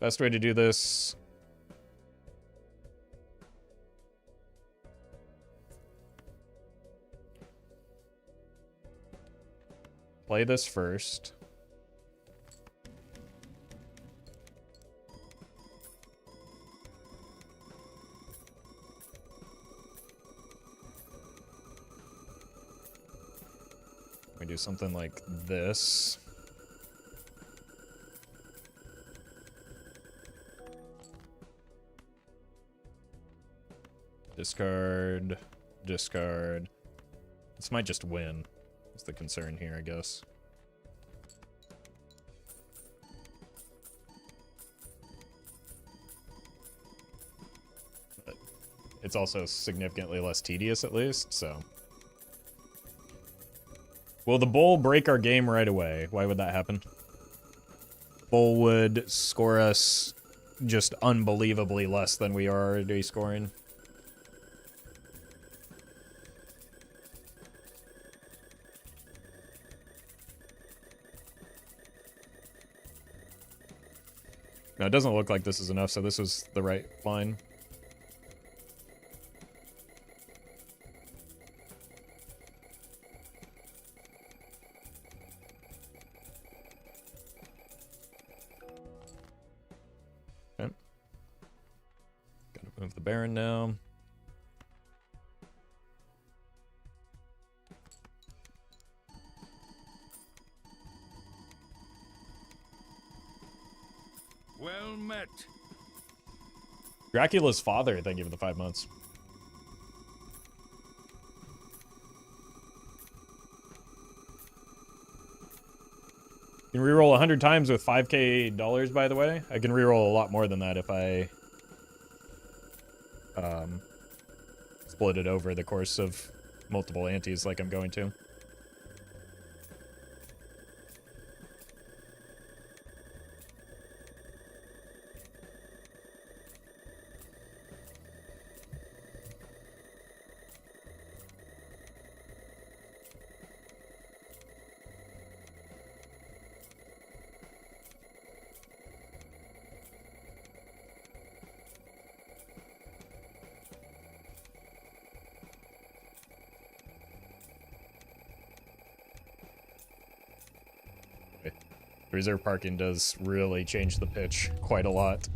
best way to do this. Play this first. We do something like this. Discard, discard. This might just win. That's the concern here, I guess. But it's also significantly less tedious, at least, so. Will the bull break our game right away? Why would that happen? Bull would score us just unbelievably less than we are already scoring. No, it doesn't look like this is enough, so this was the right line. Okay. Gotta move the Baron now. Well met. Dracula's father, thank you for the 5 months. You can reroll 100 times with $5K, by the way. I can reroll a lot more than that if I split it over the course of multiple antes like I'm going to. Reserve parking does really change the pitch quite a lot.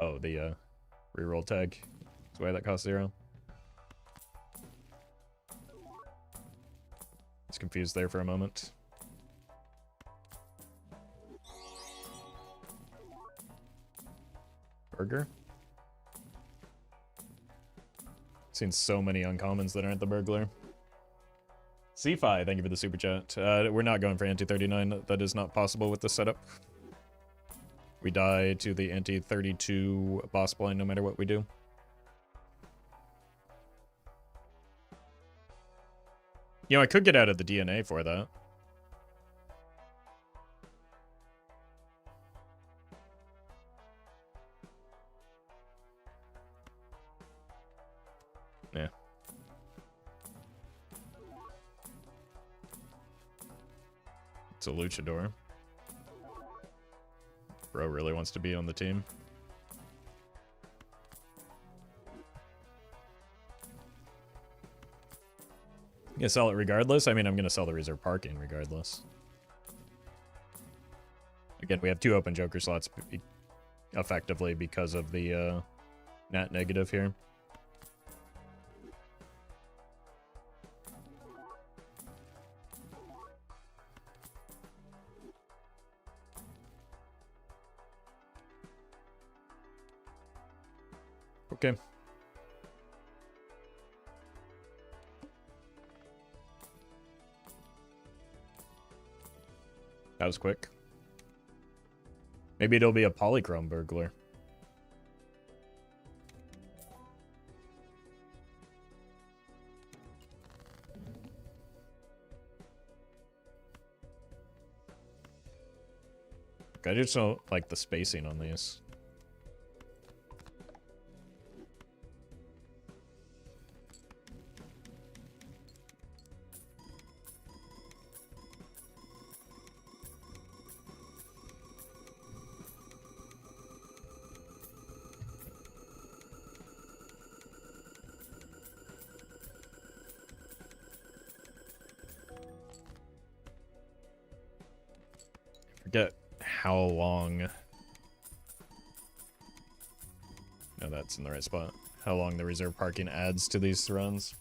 Oh, the reroll tag. That's why that costs 0. It's confused there for a moment. Burger? Seen so many uncommons that aren't the burglar. C-Fi, thank you for the super chat. We're not going for anti-39. That is not possible with this setup. We die to the anti-32 boss blind no matter what we do. You know, I could get out of the DNA for that. Yeah. It's a luchador. Bro really wants to be on the team. You sell it regardless? I mean, I'm going to sell the reserve parking regardless. Again, we have 2 open joker slots effectively because of the nat negative here. Okay. That was quick. Maybe it'll be a polychrome burglar. I just don't like the spacing on these. Forget how long. No, that's in the right spot. How long the reserve parking adds to these runs.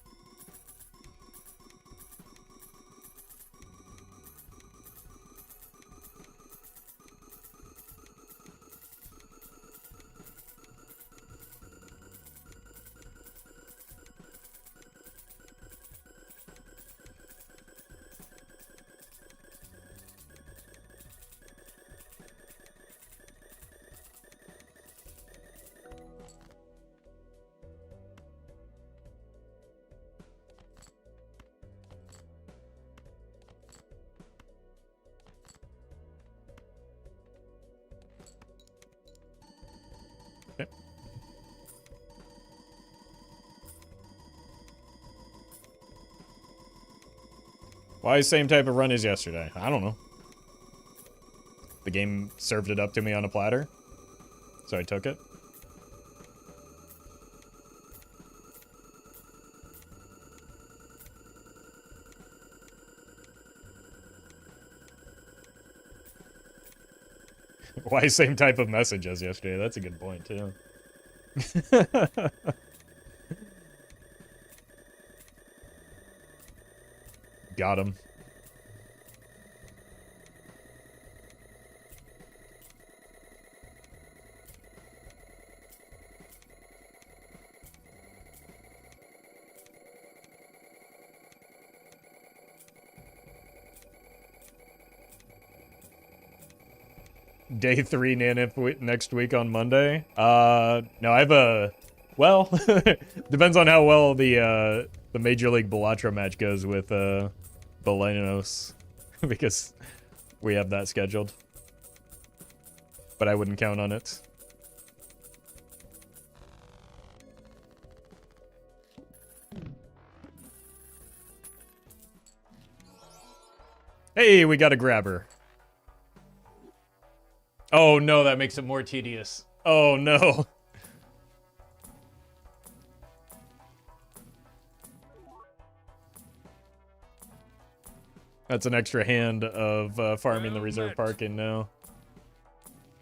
Why same type of run as yesterday? I don't know. The game served it up to me on a platter, so I took it. Why same type of message as yesterday? That's a good point, too. Got him. Day 3 naninf next week on Monday. No, I have a... Well, depends on how well the Major League Bellatra match goes with Bolanos, because we have that scheduled. But I wouldn't count on it. Hey, we got a grabber. Oh no, that makes it more tedious. Oh no. That's an extra hand of farming the reserve parking now.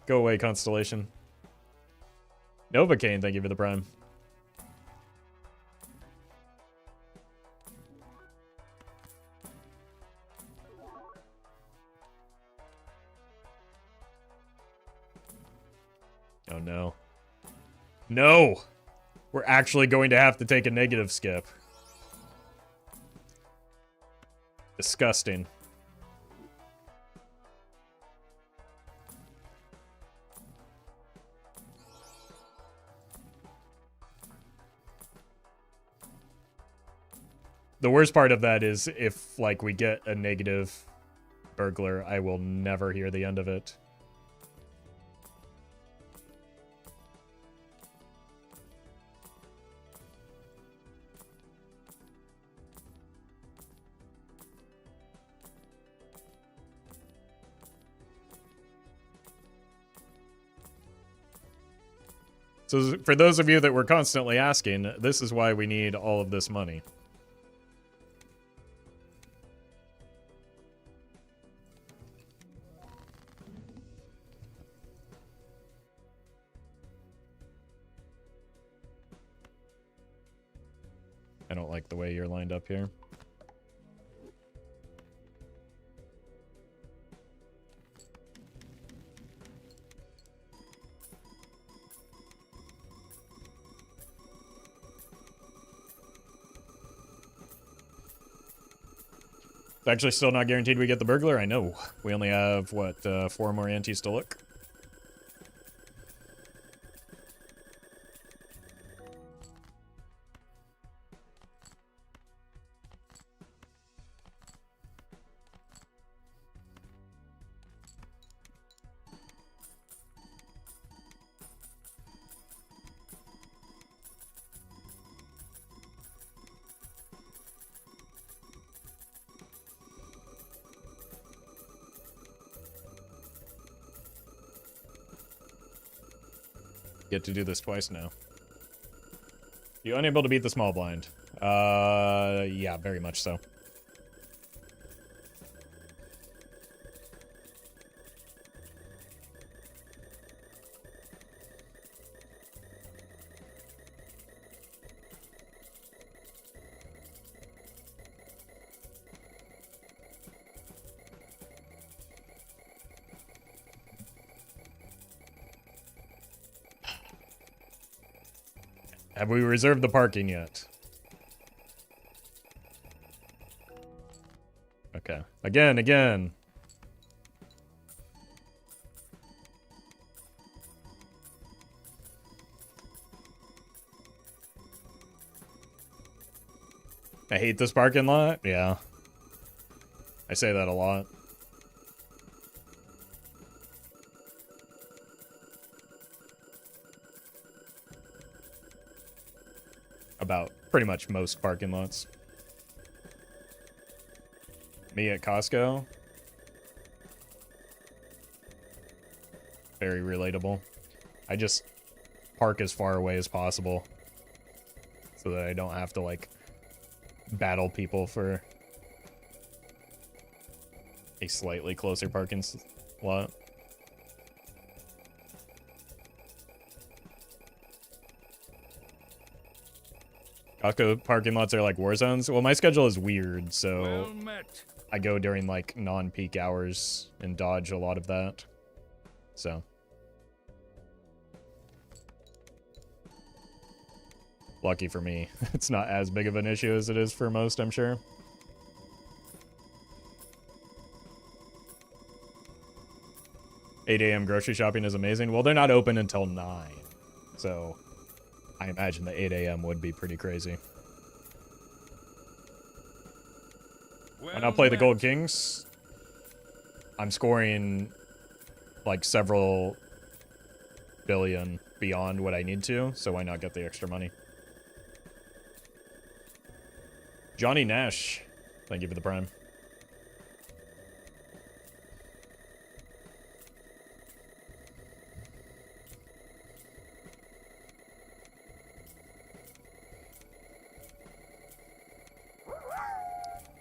Go away, Constellation. Novocaine, thank you for the prime. Oh no. No! We're actually going to have to take a negative skip. Disgusting. The worst part of that is if, like, we get a negative burglar, I will never hear the end of it. So for those of you that were constantly asking, this is why we need all of this money. don't like the way you're lined up here. It's actually still not guaranteed we get the burglar. I know. We only have, what, 4 more antes to look? Get to do this twice now. You unable to beat the small blind? Yeah, very much so. Have we reserved the parking yet? Okay. Again. I hate this parking lot. Yeah. I say that a lot. About pretty much most parking lots. Me at Costco. Very relatable. I just park as far away as possible so that I don't have to, like, battle people for a slightly closer parking lot. Costco parking lots are like war zones. Well, my schedule is weird, so Well met. I go during like non-peak hours and dodge a lot of that. So lucky for me, it's not as big of an issue as it is for most, I'm sure. (8 a.m. grocery shopping is amazing. Well, they're not open until 9, so I imagine the 8 a.m. would be pretty crazy. Why not play the Gold Kings? I'm scoring like several billion beyond what I need to, so why not get the extra money? Johnny Nash, thank you for the prime.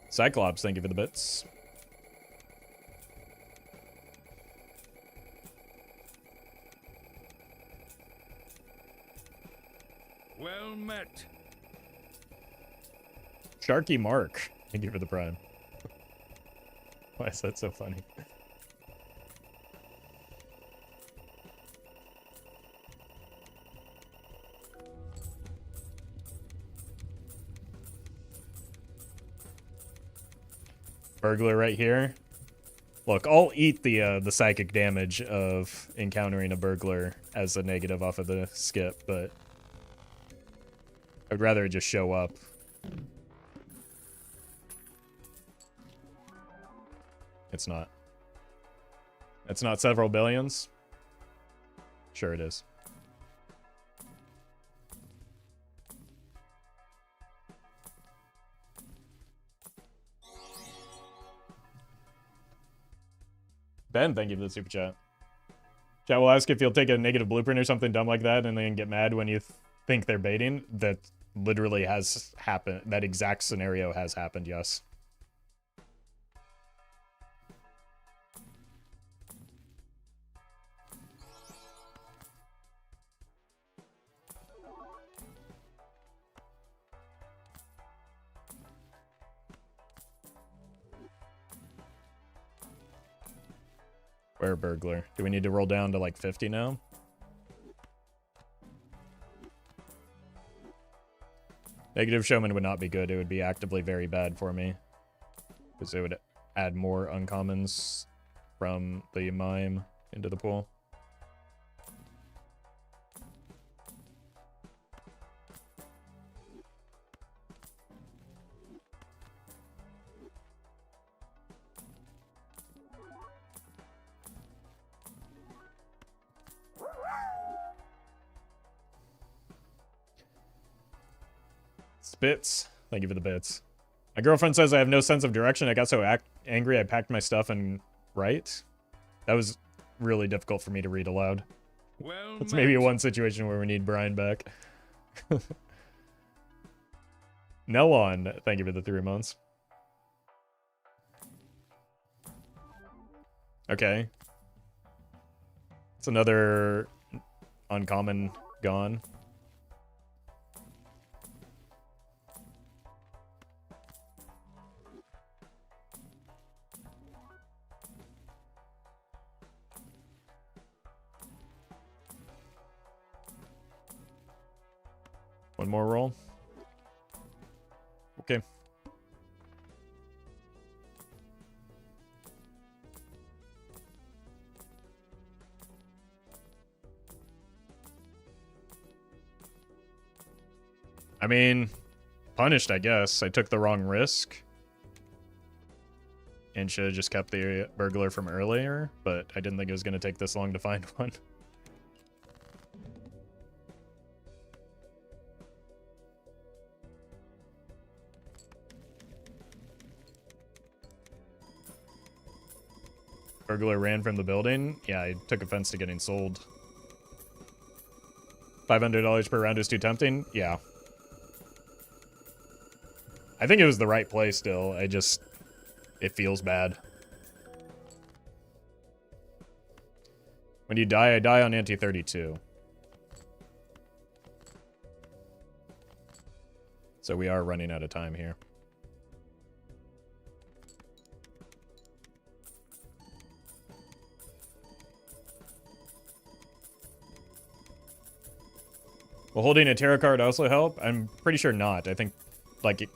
Cyclops, thank you for the bits. Well met. Sharky Mark, thank you for the prime. Why is that so funny? Burglar right here. Look, I'll eat the psychic damage of encountering a burglar as a negative off of the skip, but I'd rather just show up. It's not. It's not several billions? Sure it is. Ben, thank you for the super chat. Chat will ask if you'll take a negative blueprint or something dumb like that and then get mad when you think they're baiting. That literally has happened. That exact scenario has happened, yes. Where burglar? Do we need to roll down to like 50 now? Negative showman would not be good. It would be actively very bad for me. Because it would add more uncommons from the mime into the pool. Spits. Thank you for the bits. My girlfriend says I have no sense of direction. I got so angry I packed my stuff and right. That was really difficult for me to read aloud. Well It's met. maybe one situation where we need Brian back. Nelon, thank you for the 3 months. Okay. It's another uncommon gone. One more roll. Okay. I mean, punished, I guess. I took the wrong risk. And should have just kept the burglar from earlier, but I didn't think it was going to take this long to find one. Burglar ran from the building. Yeah, I took offense to getting sold. $500 per round is too tempting? Yeah. I think it was the right play still. It feels bad. When you die, I die on anti-32. So we are running out of time here. Will holding a tarot card also help? I'm pretty sure not. I think, like,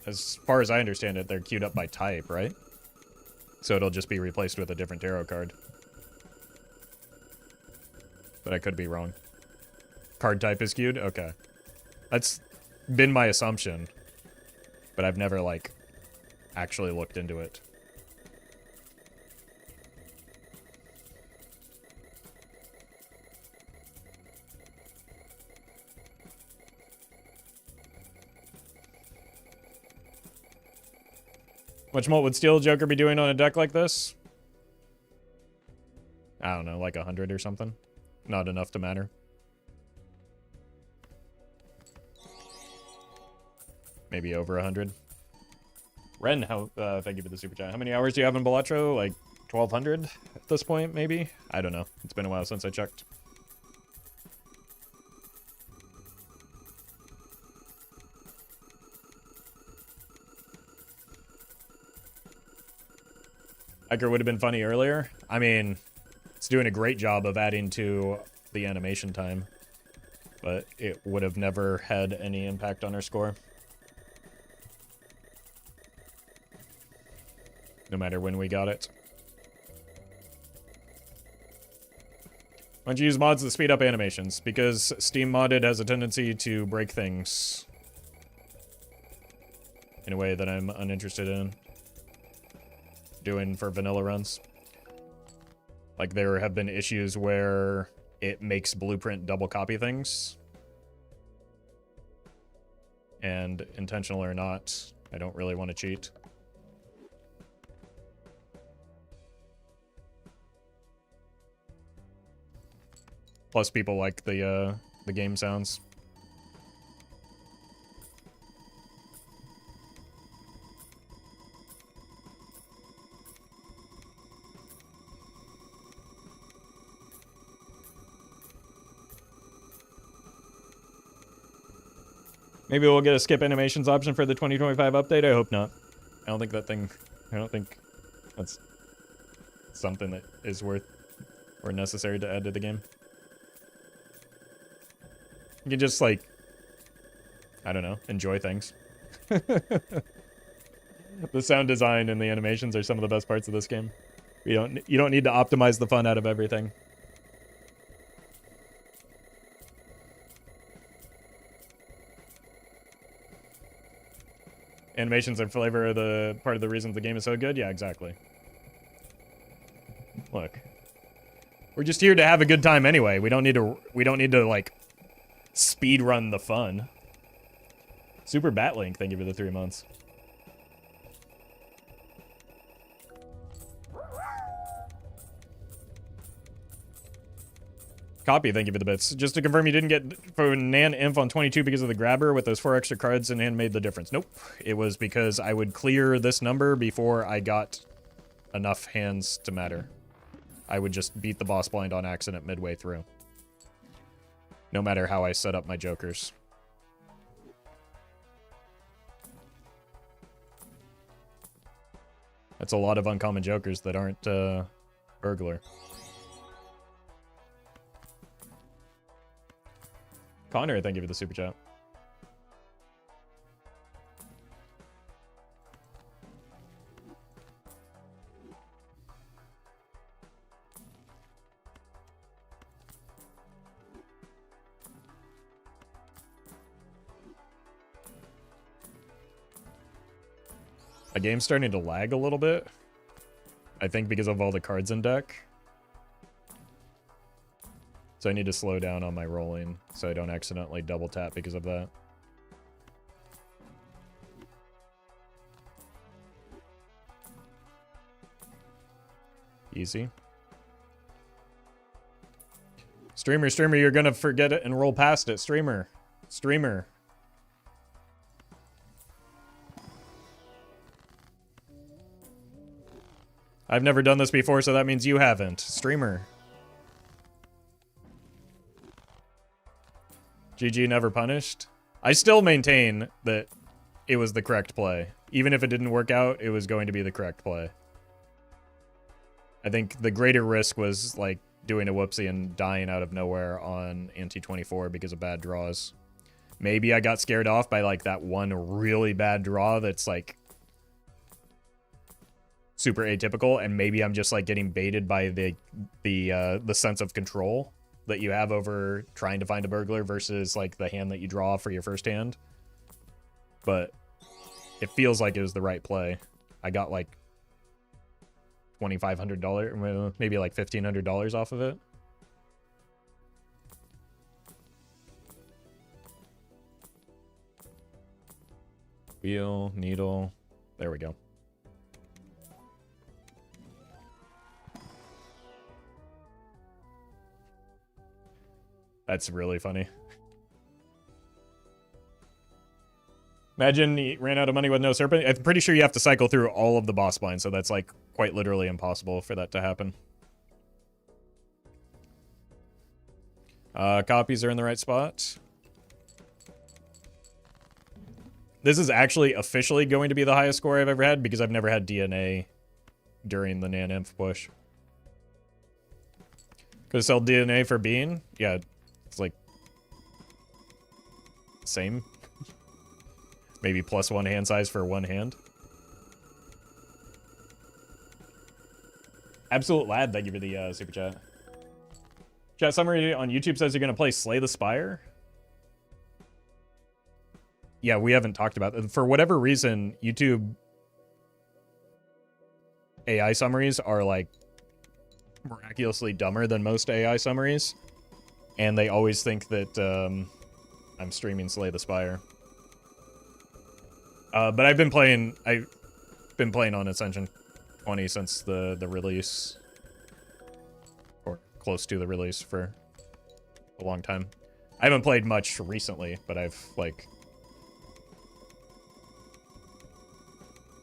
as far as I understand it, they're queued up by type, right? So it'll just be replaced with a different tarot card. But I could be wrong. Card type is queued? Okay. That's been my assumption. But I've never, like, actually looked into it. How much mult would Steel Joker be doing on a deck like this? I don't know, like 100 or something. Not enough to matter. Maybe over 100. Ren, thank you for the super chat. How many hours do you have in Balatro? Like 1,200 at this point, maybe? I don't know. It's been a while since I checked. Hiker would have been funny earlier. I mean, it's doing a great job of adding to the animation time. But it would have never had any impact on our score. No matter when we got it. Why don't you use mods that speed up animations? Because Steam Modded has a tendency to break things in a way that I'm uninterested in doing for vanilla runs. Like, there have been issues where it makes Blueprint double copy things. And intentional or not, I don't really want to cheat. Plus, people like the game sounds. Maybe we'll get a skip animations option for the 2025 update. I hope not. I don't think that's something that is worth or necessary to add to the game. You can just, like, I don't know, enjoy things. The sound design and the animations are some of the best parts of this game. You don't need to optimize the fun out of everything. Animations and flavor are the part of the reason the game is so good? Yeah, exactly. Look. We're just here to have a good time anyway. We don't need to like speed run the fun. Super Batlink, thank you for the 3 months. Copy, thank you for the bits. Just to confirm, you didn't get for naninf on 22 because of the grabber with those 4 extra cards and hand made the difference. Nope. It was because I would clear this number before I got enough hands to matter. I would just beat the boss blind on accident midway through. No matter how I set up my jokers. That's a lot of uncommon jokers that aren't burglar. Connor, thank you for the super chat. A game's starting to lag a little bit. I think because of all the cards in deck. So I need to slow down on my rolling so I don't accidentally double tap because of that. Easy. Streamer, you're gonna forget it and roll past it. Streamer. I've never done this before, so that means you haven't. Streamer. GG never punished. I still maintain that it was the correct play. Even if it didn't work out, it was going to be the correct play. I think the greater risk was, like, doing a whoopsie and dying out of nowhere on Ante-24 because of bad draws. Maybe I got scared off by, like, that one really bad draw that's, like, super atypical, and maybe I'm just, like, getting baited by the sense of control that you have over trying to find a burglar versus, like, the hand that you draw for your first hand. But it feels like it was the right play. I got, like, $2,500, maybe like $1,500 off of it. Wheel, needle, there we go. That's really funny. Imagine he ran out of money with no serpent. I'm pretty sure you have to cycle through all of the boss blinds, so that's, like, quite literally impossible for that to happen. Copies are in the right spot. This is actually officially going to be the highest score I've ever had because I've never had DNA during the naninf push. Could sell DNA for bean? Yeah, it's like same. Maybe +1 hand size for one hand. Absolute Lad, thank you for the super chat. Chat summary on YouTube says you're going to play Slay the Spire. Yeah, we haven't talked about it. For whatever reason, YouTube AI summaries are, like, miraculously dumber than most AI summaries. And they always think that I'm streaming Slay the Spire. But I've been playing on Ascension 20 since the release, or close to the release, for a long time. I haven't played much recently, but I've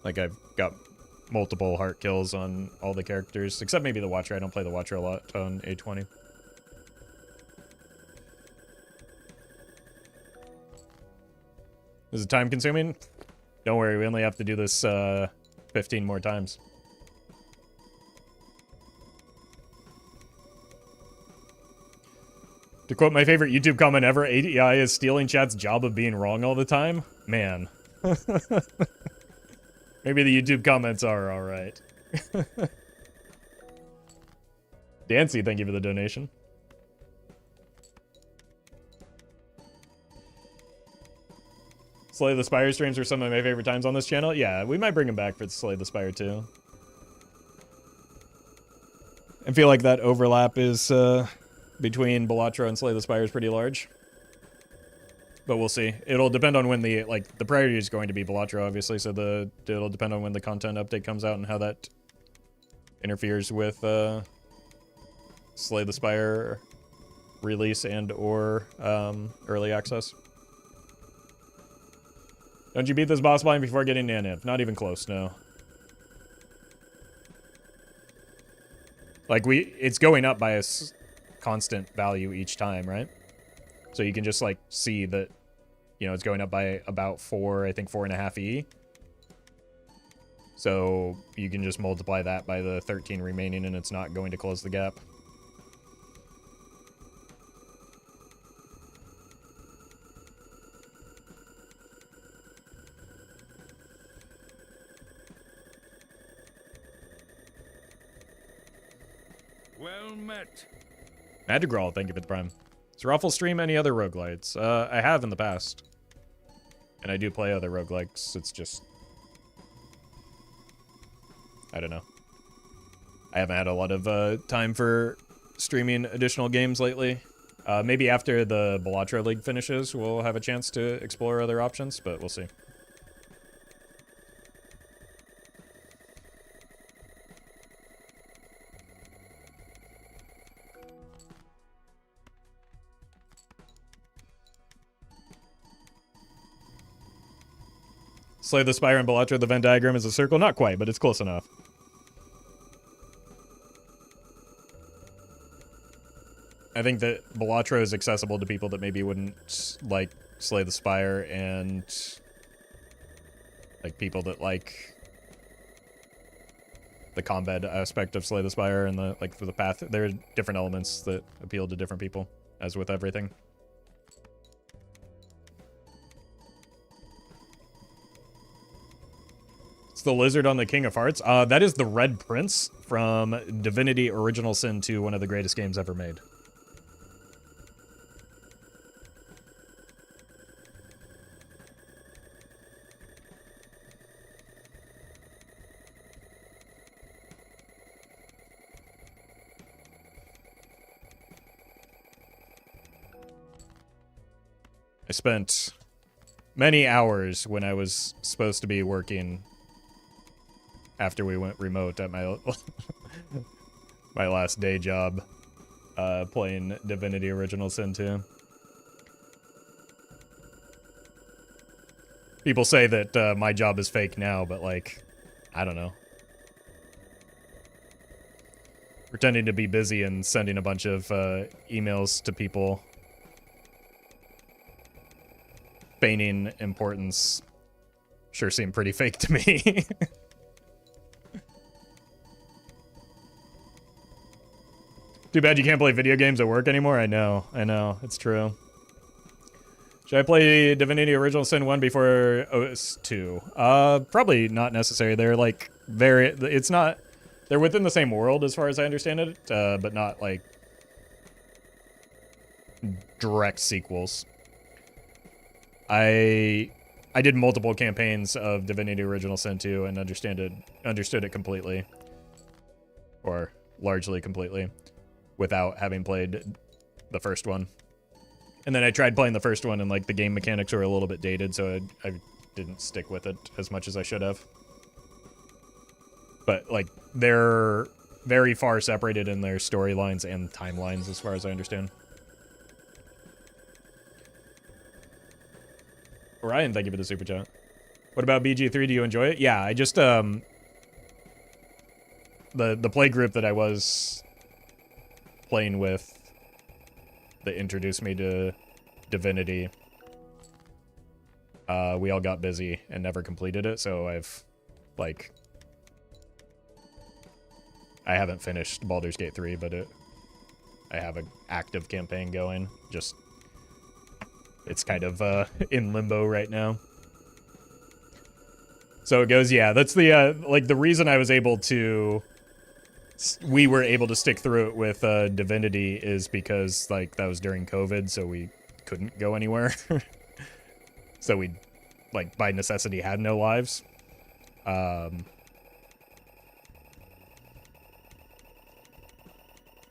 I've got multiple heart kills on all the characters, except maybe the Watcher. I don't play the Watcher a lot on A20. Is it time consuming? Don't worry, we only have to do this 15 more times. To quote my favorite YouTube comment ever, ADI is stealing chat's job of being wrong all the time. Man. Maybe the YouTube comments are alright. Dancy, thank you for the donation. Slay the Spire streams were some of my favorite times on this channel. Yeah, we might bring him back for Slay the Spire too. I feel like that overlap is between Balatro and Slay the Spire is pretty large. But we'll see. It'll depend on when the priority is going to be Balatro, obviously, so it'll depend on when the content update comes out and how that interferes with Slay the Spire release and or early access. Don't you beat this boss line before getting naninf? Not even close, no. Like, it's going up by a constant value each time, right? So you can just, like, see that, you know, it's going up by about 4, I think 4.5 E. So you can just multiply that by the 13 remaining and it's not going to close the gap. Well met. Madrigal, thank you for the prime. Does Roffle stream any other roguelites? I have in the past. And I do play other roguelikes, it's just... I don't know. I haven't had a lot of time for streaming additional games lately. Maybe after the Balatro League finishes, we'll have a chance to explore other options, but we'll see. Slay the Spire and Balatro, the Venn diagram is a circle? Not quite, but it's close enough. I think that Balatro is accessible to people that maybe wouldn't like Slay the Spire, and like people that like the combat aspect of Slay the Spire and the for the path. There are different elements that appeal to different people, as with everything. It's the lizard on the King of Hearts. That is the Red Prince from Divinity Original Sin 2, one of the greatest games ever made. I spent many hours when I was supposed to be working after we went remote at my my last day job, playing Divinity Original Sin 2. People say that my job is fake now, but like, I don't know. Pretending to be busy and sending a bunch of emails to people, feigning importance, sure seemed pretty fake to me. Too bad you can't play video games at work anymore. I know, it's true. Should I play Divinity Original Sin 1 before OS 2? Probably not necessary. They're like it's not, they're within the same world as far as I understand it, but not like direct sequels. I did multiple campaigns of Divinity Original Sin 2 and understood it completely, or largely completely, without having played the first one. And then I tried playing the first one and like the game mechanics were a little bit dated, so I didn't stick with it as much as I should have. But like they're very far separated in their storylines and timelines as far as I understand. Orion, thank you for the super chat. What about BG3? Do you enjoy it? Yeah, I just the play group that I was playing with that introduced me to Divinity, we all got busy and never completed it, so I haven't finished Baldur's Gate 3, but I have an active campaign going. Just, it's kind of in limbo right now. So it goes, yeah, that's the, like, the reason I was able to, we were able to stick through it with Divinity is because, like, that was during COVID, so we couldn't go anywhere. So we, like, by necessity had no lives.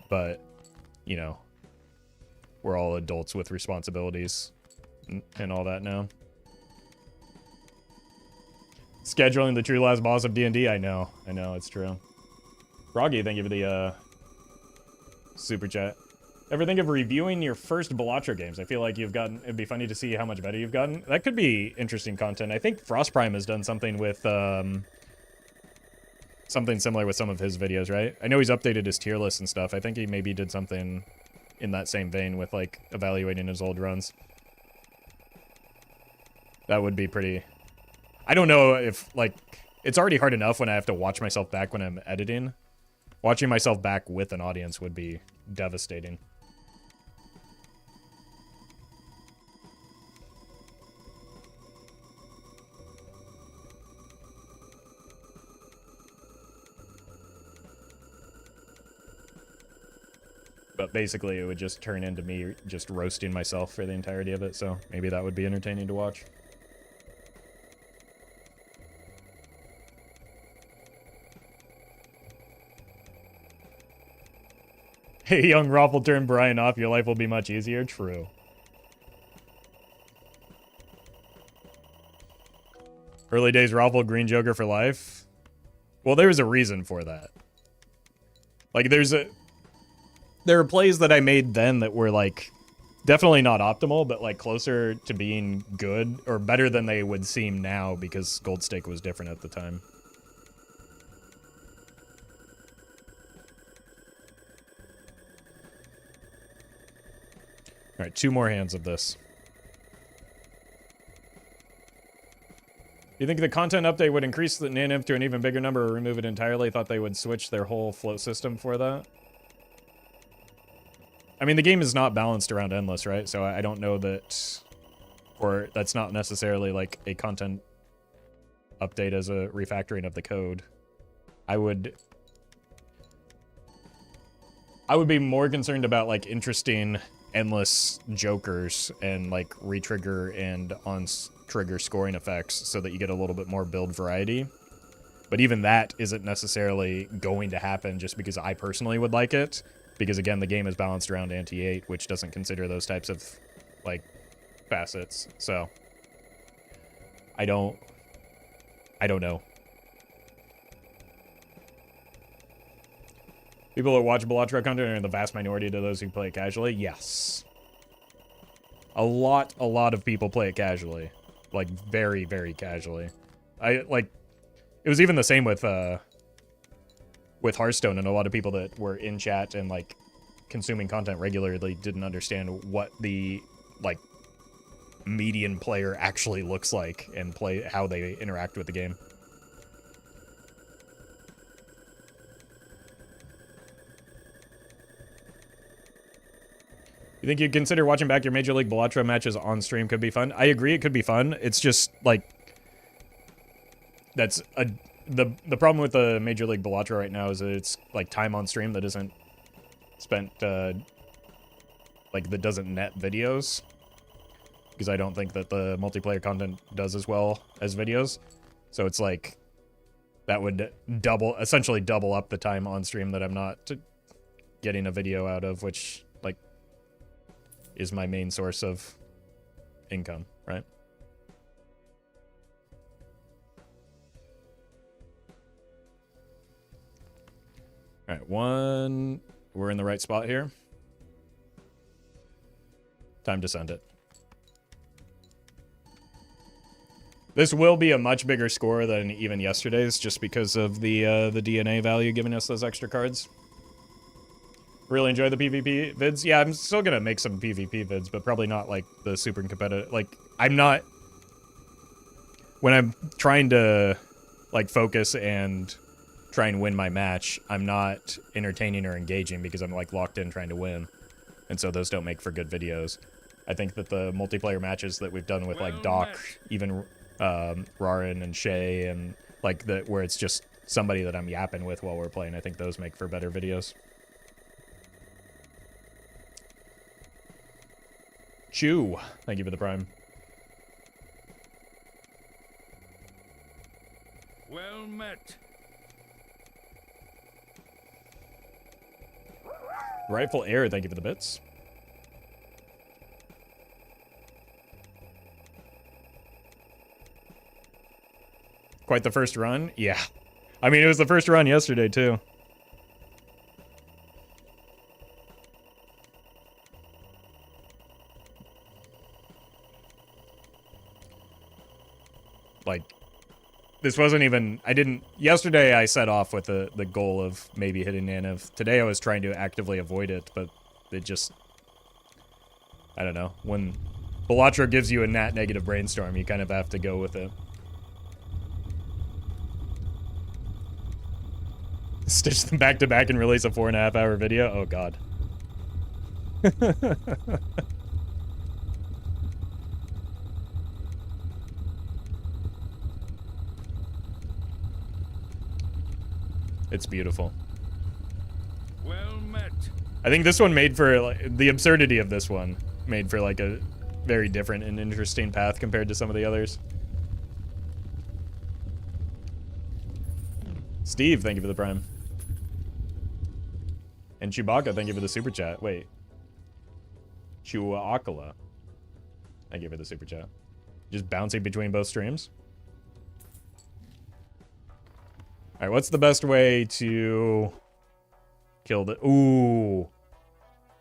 But, you know, we're all adults with responsibilities and all that now. Scheduling the true last boss of D&D, I know, it's true. Froggy, thank you for the super chat. Ever think of reviewing your first Balatro games? I feel like you've gotten, it'd be funny to see how much better you've gotten. That could be interesting content. I think Frost Prime has done something with, something similar with some of his videos, right? I know he's updated his tier list and stuff. I think he maybe did something in that same vein with, like, evaluating his old runs. That would be pretty... I don't know if, like, it's already hard enough when I have to watch myself back when I'm editing. Watching myself back with an audience would be devastating. But basically, it would just turn into me just roasting myself for the entirety of it, so maybe that would be entertaining to watch. Hey, young Roffle, turn Brian off. Your life will be much easier. True. Early days Roffle, Green Joker for life. Well, there's a reason for that. Like, there are plays that I made then that were, like, definitely not optimal, but, like, closer to being good, or better than they would seem now, because Gold Stake was different at the time. Alright, 2 more hands of this. Do you think the content update would increase the naninf to an even bigger number or remove it entirely? Thought they would switch their whole float system for that? I mean, the game is not balanced around Endless, right? So I don't know that... Or that's not necessarily, like, a content update as a refactoring of the code. I would be more concerned about, like, interesting Endless jokers and, like, retrigger and on-trigger scoring effects so that you get a little bit more build variety. But even that isn't necessarily going to happen just because I personally would like it. Because, again, the game is balanced around anti-8, which doesn't consider those types of, like, facets. So, I don't know. People that watch Balatro content are the vast minority to those who play it casually. Yes. A lot of people play it casually. Like, very, very casually. It was even the same with Hearthstone, and a lot of people that were in chat and, like, consuming content regularly didn't understand what the, like, median player actually looks like and how they interact with the game. You think you'd consider watching back your Major League Balatro matches on stream? Could be fun. I agree, it could be fun. It's just, like, that's the problem with the Major League Balatro right now is that it's, like, time on stream that isn't spent, like, that doesn't net videos. Because I don't think that the multiplayer content does as well as videos. So it's, like, that would essentially double up the time on stream that I'm not getting a video out of, which, like, is my main source of income, right? All right, we're in the right spot here. Time to send it. This will be a much bigger score than even yesterday's, just because of the DNA value giving us those extra cards. Really enjoy the PvP vids. Yeah, I'm still gonna make some PvP vids, but probably not like the super competitive. Like, I'm not... When I'm trying to, like, focus and try and win my match, I'm not entertaining or engaging because I'm like locked in trying to win. And so those don't make for good videos. I think that the multiplayer matches that we've done with like Doc, even Rarin and Shay, and like where it's just somebody that I'm yapping with while we're playing, I think those make for better videos. Chew, thank you for the prime. Well met. Rightful Air, thank you for the bits. Quite the first run? Yeah. I mean, it was the first run yesterday, too. Like, this wasn't even... Yesterday, I set off with the goal of maybe hitting naninf. Today, I was trying to actively avoid it, but it just... I don't know. When Balatro gives you a negative brainstorm, you kind of have to go with it. Stitch them back to back and release a 4.5-hour video? Oh, God. It's beautiful. Well met. I think this one made for, like, the absurdity of this one made for, like, a very different and interesting path compared to some of the others. Steve, thank you for the prime. And Chewbacca, thank you for the super chat. Wait. Chewakala. Thank you for the super chat. Just bouncing between both streams. Alright, what's the best way to kill the... Ooh.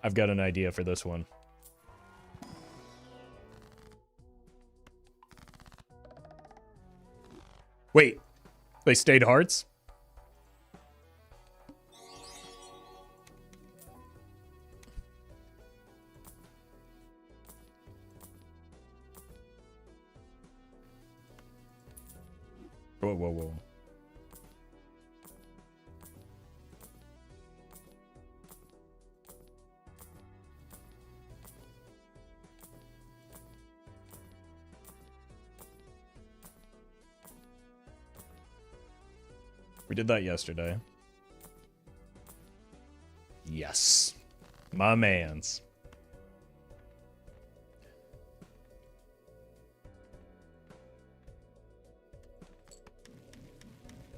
I've got an idea for this one. Wait. They stayed hearts? Whoa, whoa, whoa. We did that yesterday. Yes. My mans.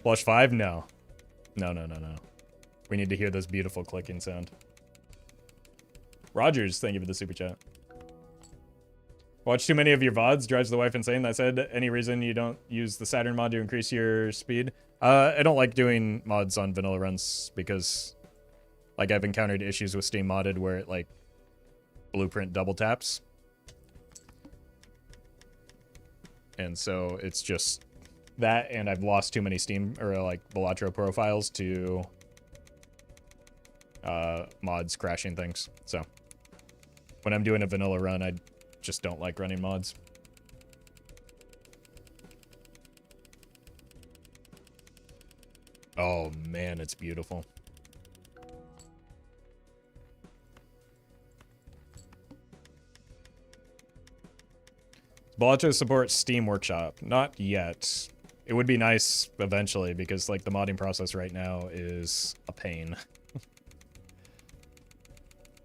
Flush 5? No. No, no, no, no. We need to hear this beautiful clicking sound. Rogers, thank you for the super chat. Watch too many of your VODs, drives the wife insane. That said, any reason you don't use the Saturn mod to increase your speed? I don't like doing mods on vanilla runs because, like, I've encountered issues with Steam modded where it, like, blueprint double taps. And so it's just that, and I've lost too many Steam, or, like, Balatro profiles to mods crashing things. So when I'm doing a vanilla run, I just don't like running mods. Oh man, it's beautiful. Balatro supports Steam Workshop. Not yet. It would be nice eventually because like the modding process right now is a pain.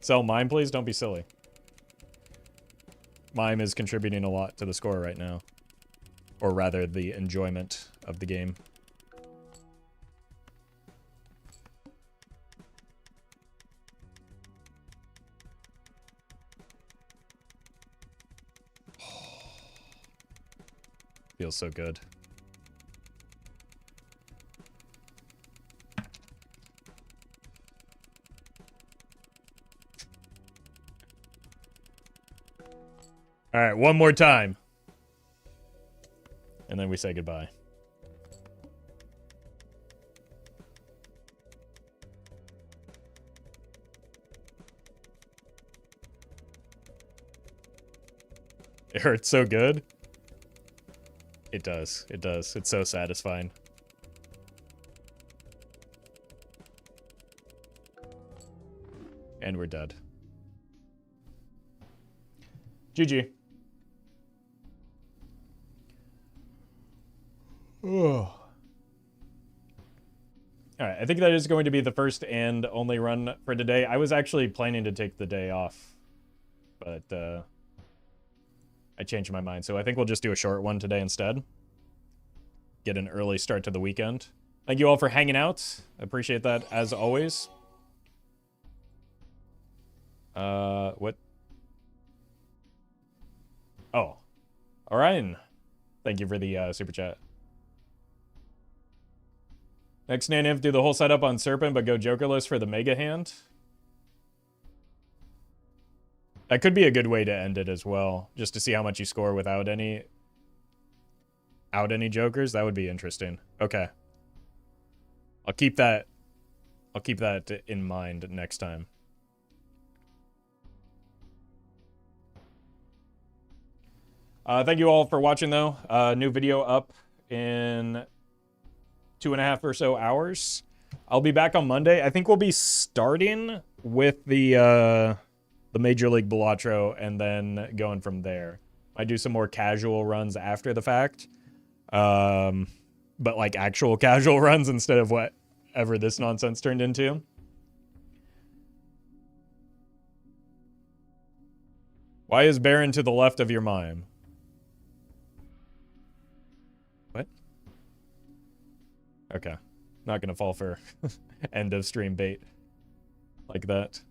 Sell Mime, please? Don't be silly. Mime is contributing a lot to the score right now. Or rather, the enjoyment of the game. Feels so good. All right, one more time. And then we say goodbye. It hurts so good. It does. It does. It's so satisfying. And we're dead. GG. Oh. Alright, I think that is going to be the first and only run for today. I was actually planning to take the day off, but I changed my mind. So I think we'll just do a short one today instead. Get an early start to the weekend. Thank you all for hanging out. I appreciate that as always. What? Oh. Orion. Thank you for the super chat. Next naninf, do the whole setup on Serpent, but go Jokerless for the Mega Hand. That could be a good way to end it as well, just to see how much you score without any Jokers. That would be interesting. Okay. I'll keep that in mind next time. Thank you all for watching, though. New video up in 2.5 or so hours. I'll be back on Monday. I think we'll be starting with the Major League Balatro and then going from there. I do some more casual runs after the fact. But like actual casual runs instead of whatever this nonsense turned into. Why is Baron to the left of your mime? What? Okay. Not gonna fall for end of stream bait like that.